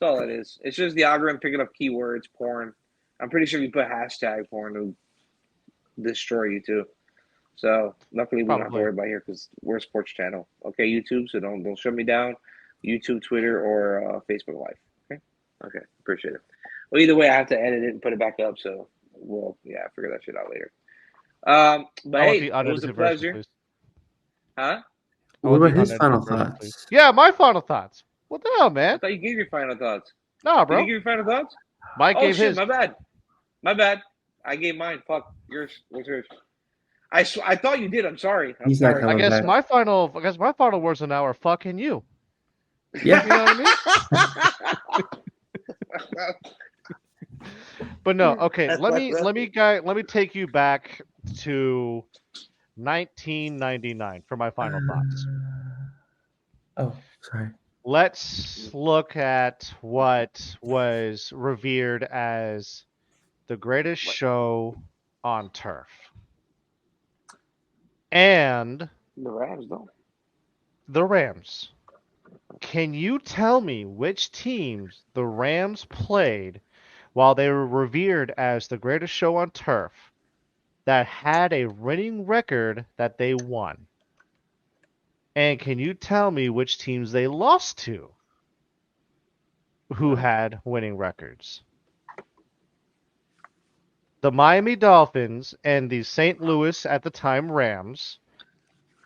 [SPEAKER 2] That's all it is. It's just the algorithm picking up keywords, porn. I'm pretty sure if you put hashtag porn, it'll destroy you too. So luckily we don't have to
[SPEAKER 4] Probably.
[SPEAKER 2] worry about here because we're a sports channel. Okay, YouTube. So don't shut me down. YouTube, Twitter, or Facebook Live. Okay, appreciate it. Well, either way, I have to edit it and put it back up. So, well, yeah, I'll figure that shit out later. But
[SPEAKER 4] I want
[SPEAKER 2] hey,
[SPEAKER 4] the
[SPEAKER 2] it was a
[SPEAKER 4] unedited version,
[SPEAKER 2] pleasure.
[SPEAKER 4] please.
[SPEAKER 2] Huh?
[SPEAKER 4] I
[SPEAKER 3] What
[SPEAKER 4] want the
[SPEAKER 3] about his
[SPEAKER 4] unedited
[SPEAKER 3] final
[SPEAKER 4] version, please.
[SPEAKER 3] thoughts?
[SPEAKER 4] Yeah, my final thoughts. What the hell,
[SPEAKER 2] I
[SPEAKER 4] man?
[SPEAKER 2] thought you gave your final thoughts.
[SPEAKER 4] Nah,
[SPEAKER 2] Did you
[SPEAKER 4] bro.
[SPEAKER 2] give your final thoughts?
[SPEAKER 4] Mike
[SPEAKER 2] Oh
[SPEAKER 4] gave
[SPEAKER 2] shit,
[SPEAKER 4] his.
[SPEAKER 2] my bad. My bad. I gave mine. Fuck. Yours. What's yours? I thought you did. I'm sorry. I'm
[SPEAKER 3] He's not
[SPEAKER 2] sorry.
[SPEAKER 4] I
[SPEAKER 3] coming
[SPEAKER 4] guess
[SPEAKER 3] back.
[SPEAKER 4] my final. I guess my final words now are fucking you.
[SPEAKER 3] Yeah.
[SPEAKER 4] You know what I mean? But no, okay. Let me take you back to 1999 for my final thoughts.
[SPEAKER 3] Oh, sorry.
[SPEAKER 4] Let's look at what was revered as the greatest show on turf. And
[SPEAKER 2] The Rams don't.
[SPEAKER 4] the Rams. Can you tell me which teams the Rams played while they were revered as the greatest show on turf that had a winning record that they won? And can you tell me which teams they lost to who had winning records? The Miami Dolphins and the St. Louis at the time Rams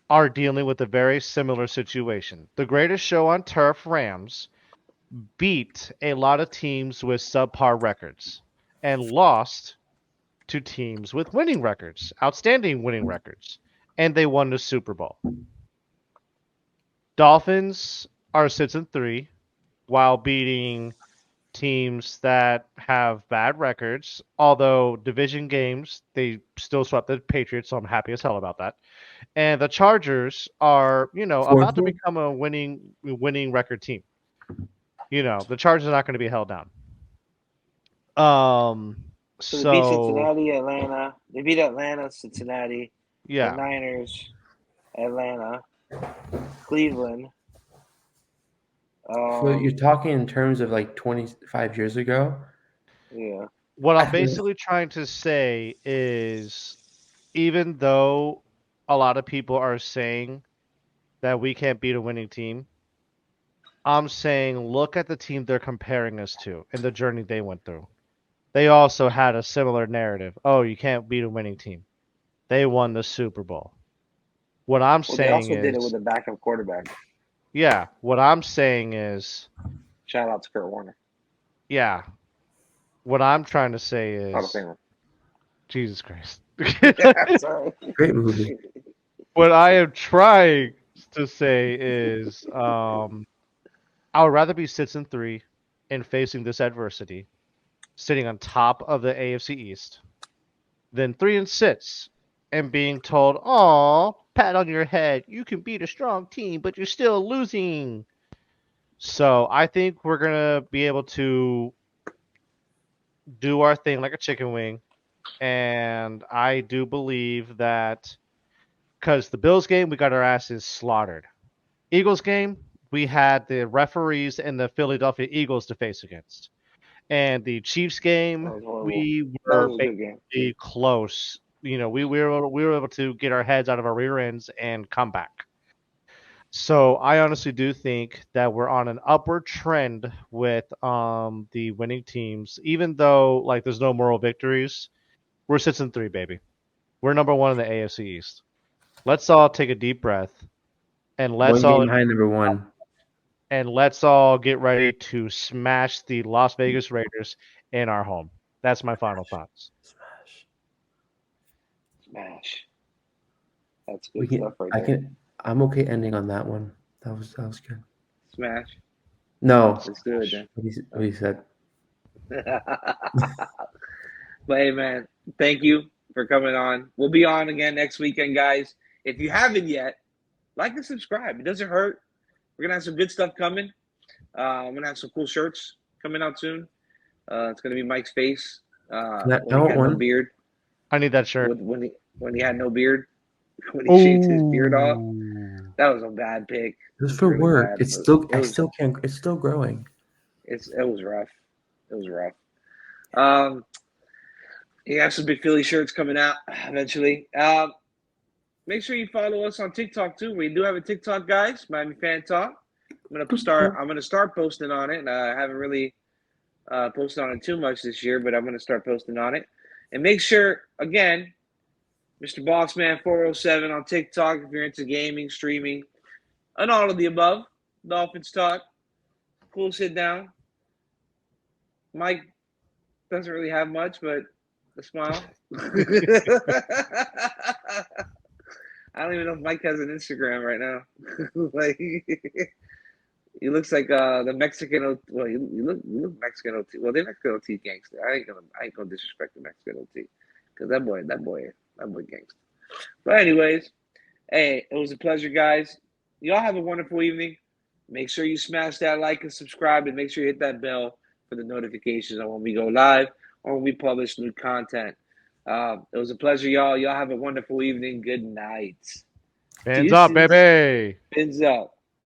[SPEAKER 4] are dealing with a very similar situation. The greatest show on turf Rams beat a lot of teams with subpar records and lost to teams with winning records, outstanding winning records, and they won the Super Bowl. Dolphins are 6-3 while beating teams that have bad records. Although division games, they still swept the Patriots, so I'm happy as hell about that. And the Chargers are, about to
[SPEAKER 3] Fourth.
[SPEAKER 4] become a winning record team. The Chargers are not going to be held down.
[SPEAKER 2] So they beat
[SPEAKER 4] So
[SPEAKER 2] Cincinnati, Atlanta. They beat Atlanta, Cincinnati, the
[SPEAKER 4] yeah,
[SPEAKER 2] Niners, Atlanta, Cleveland.
[SPEAKER 3] So you're
[SPEAKER 2] Um,
[SPEAKER 3] talking in terms of like 25 years ago?
[SPEAKER 2] yeah.
[SPEAKER 4] what I'm basically trying to say is, even though a lot of people are saying that we can't beat a winning team, I'm saying look at the team they're comparing us to and the journey they went through. They also had a similar narrative. Oh, you can't beat a winning team. They won the Super Bowl. What I'm
[SPEAKER 2] Well, they
[SPEAKER 4] saying
[SPEAKER 2] also did it with
[SPEAKER 4] is,
[SPEAKER 2] a backup quarterback.
[SPEAKER 4] yeah, what I'm saying is,
[SPEAKER 2] Shout out to Kurt Warner,
[SPEAKER 4] yeah, what I'm trying to say
[SPEAKER 2] Hall of
[SPEAKER 4] is,
[SPEAKER 2] Famer.
[SPEAKER 4] Jesus Christ.
[SPEAKER 2] Sorry.
[SPEAKER 3] Great movie.
[SPEAKER 4] What I am trying to say is, I would rather be 6-3 and facing this adversity, sitting on top of the AFC East, than 3-6 and being told, "Oh, pat on your head, you can beat a strong team, but you're still losing." So I think we're gonna be able to do our thing like a chicken wing, and I do believe that because the Bills game we got our asses slaughtered. Eagles game we had the referees and the Philadelphia Eagles to face against, and the Chiefs game
[SPEAKER 2] That was horrible.
[SPEAKER 4] we
[SPEAKER 2] That
[SPEAKER 4] were
[SPEAKER 2] was a good game.
[SPEAKER 4] basically close. We were able to get our heads out of our rear ends and come back. So I honestly do think that we're on an upward trend with the winning teams, even though like there's no moral victories. We're 6-3, baby. We're number one in the AFC East. Let's all take a deep breath and
[SPEAKER 3] One game behind number one.
[SPEAKER 4] let's all get ready to smash the Las Vegas Raiders in our home. That's my final thoughts.
[SPEAKER 3] Smash.
[SPEAKER 2] Smash. That's
[SPEAKER 3] We
[SPEAKER 2] good
[SPEAKER 3] can.
[SPEAKER 2] stuff right
[SPEAKER 3] I
[SPEAKER 2] there.
[SPEAKER 3] can. I'm okay ending on that one. That was good.
[SPEAKER 2] Smash.
[SPEAKER 3] No,
[SPEAKER 2] Let's do it then.
[SPEAKER 3] what he said.
[SPEAKER 2] But hey, man, thank you for coming on. We'll be on again next weekend, guys. If you haven't yet, like and subscribe. It doesn't hurt. We're gonna have some good stuff coming. I'm gonna have some cool shirts coming out soon. It's gonna be Mike's face
[SPEAKER 3] I
[SPEAKER 2] when he
[SPEAKER 3] want
[SPEAKER 2] had no
[SPEAKER 3] one.
[SPEAKER 2] beard.
[SPEAKER 4] I need that shirt.
[SPEAKER 2] When he had no beard. When he shaved his beard off.
[SPEAKER 4] Ooh.
[SPEAKER 2] That was a bad pick.
[SPEAKER 3] It was
[SPEAKER 2] It was
[SPEAKER 3] for
[SPEAKER 2] really
[SPEAKER 3] work.
[SPEAKER 2] bad.
[SPEAKER 3] It's still.
[SPEAKER 2] It
[SPEAKER 3] I
[SPEAKER 2] was,
[SPEAKER 3] still can't. It's still growing.
[SPEAKER 2] it was rough. It was rough. You have some big Philly shirts coming out eventually. Make sure you follow us on TikTok too. We do have a TikTok, guys. Miamifantalk. I'm gonna start posting on it. And I haven't really posted on it too much this year, but I'm gonna start posting on it. And make sure Mr. Bossman 407 on TikTok if you're into gaming, streaming, and all of the above. Dolphins talk. Cool sit down. Mike doesn't really have much, but a smile. I don't even know if Mike has an Instagram right now. Like he looks like the Mexican. Well, you look Mexican OT. Well, they're Mexican OT gangster. I ain't gonna disrespect the Mexican OT because that boy gangster. But anyways, hey, it was a pleasure, guys. Y'all have a wonderful evening. Make sure you smash that like and subscribe, and make sure you hit that bell for the notifications on when we go live or when we publish new content. It was a pleasure, y'all. Y'all have a wonderful evening. Good night.
[SPEAKER 4] Hands up,
[SPEAKER 2] Deuces.
[SPEAKER 4] baby.
[SPEAKER 2] Fins up.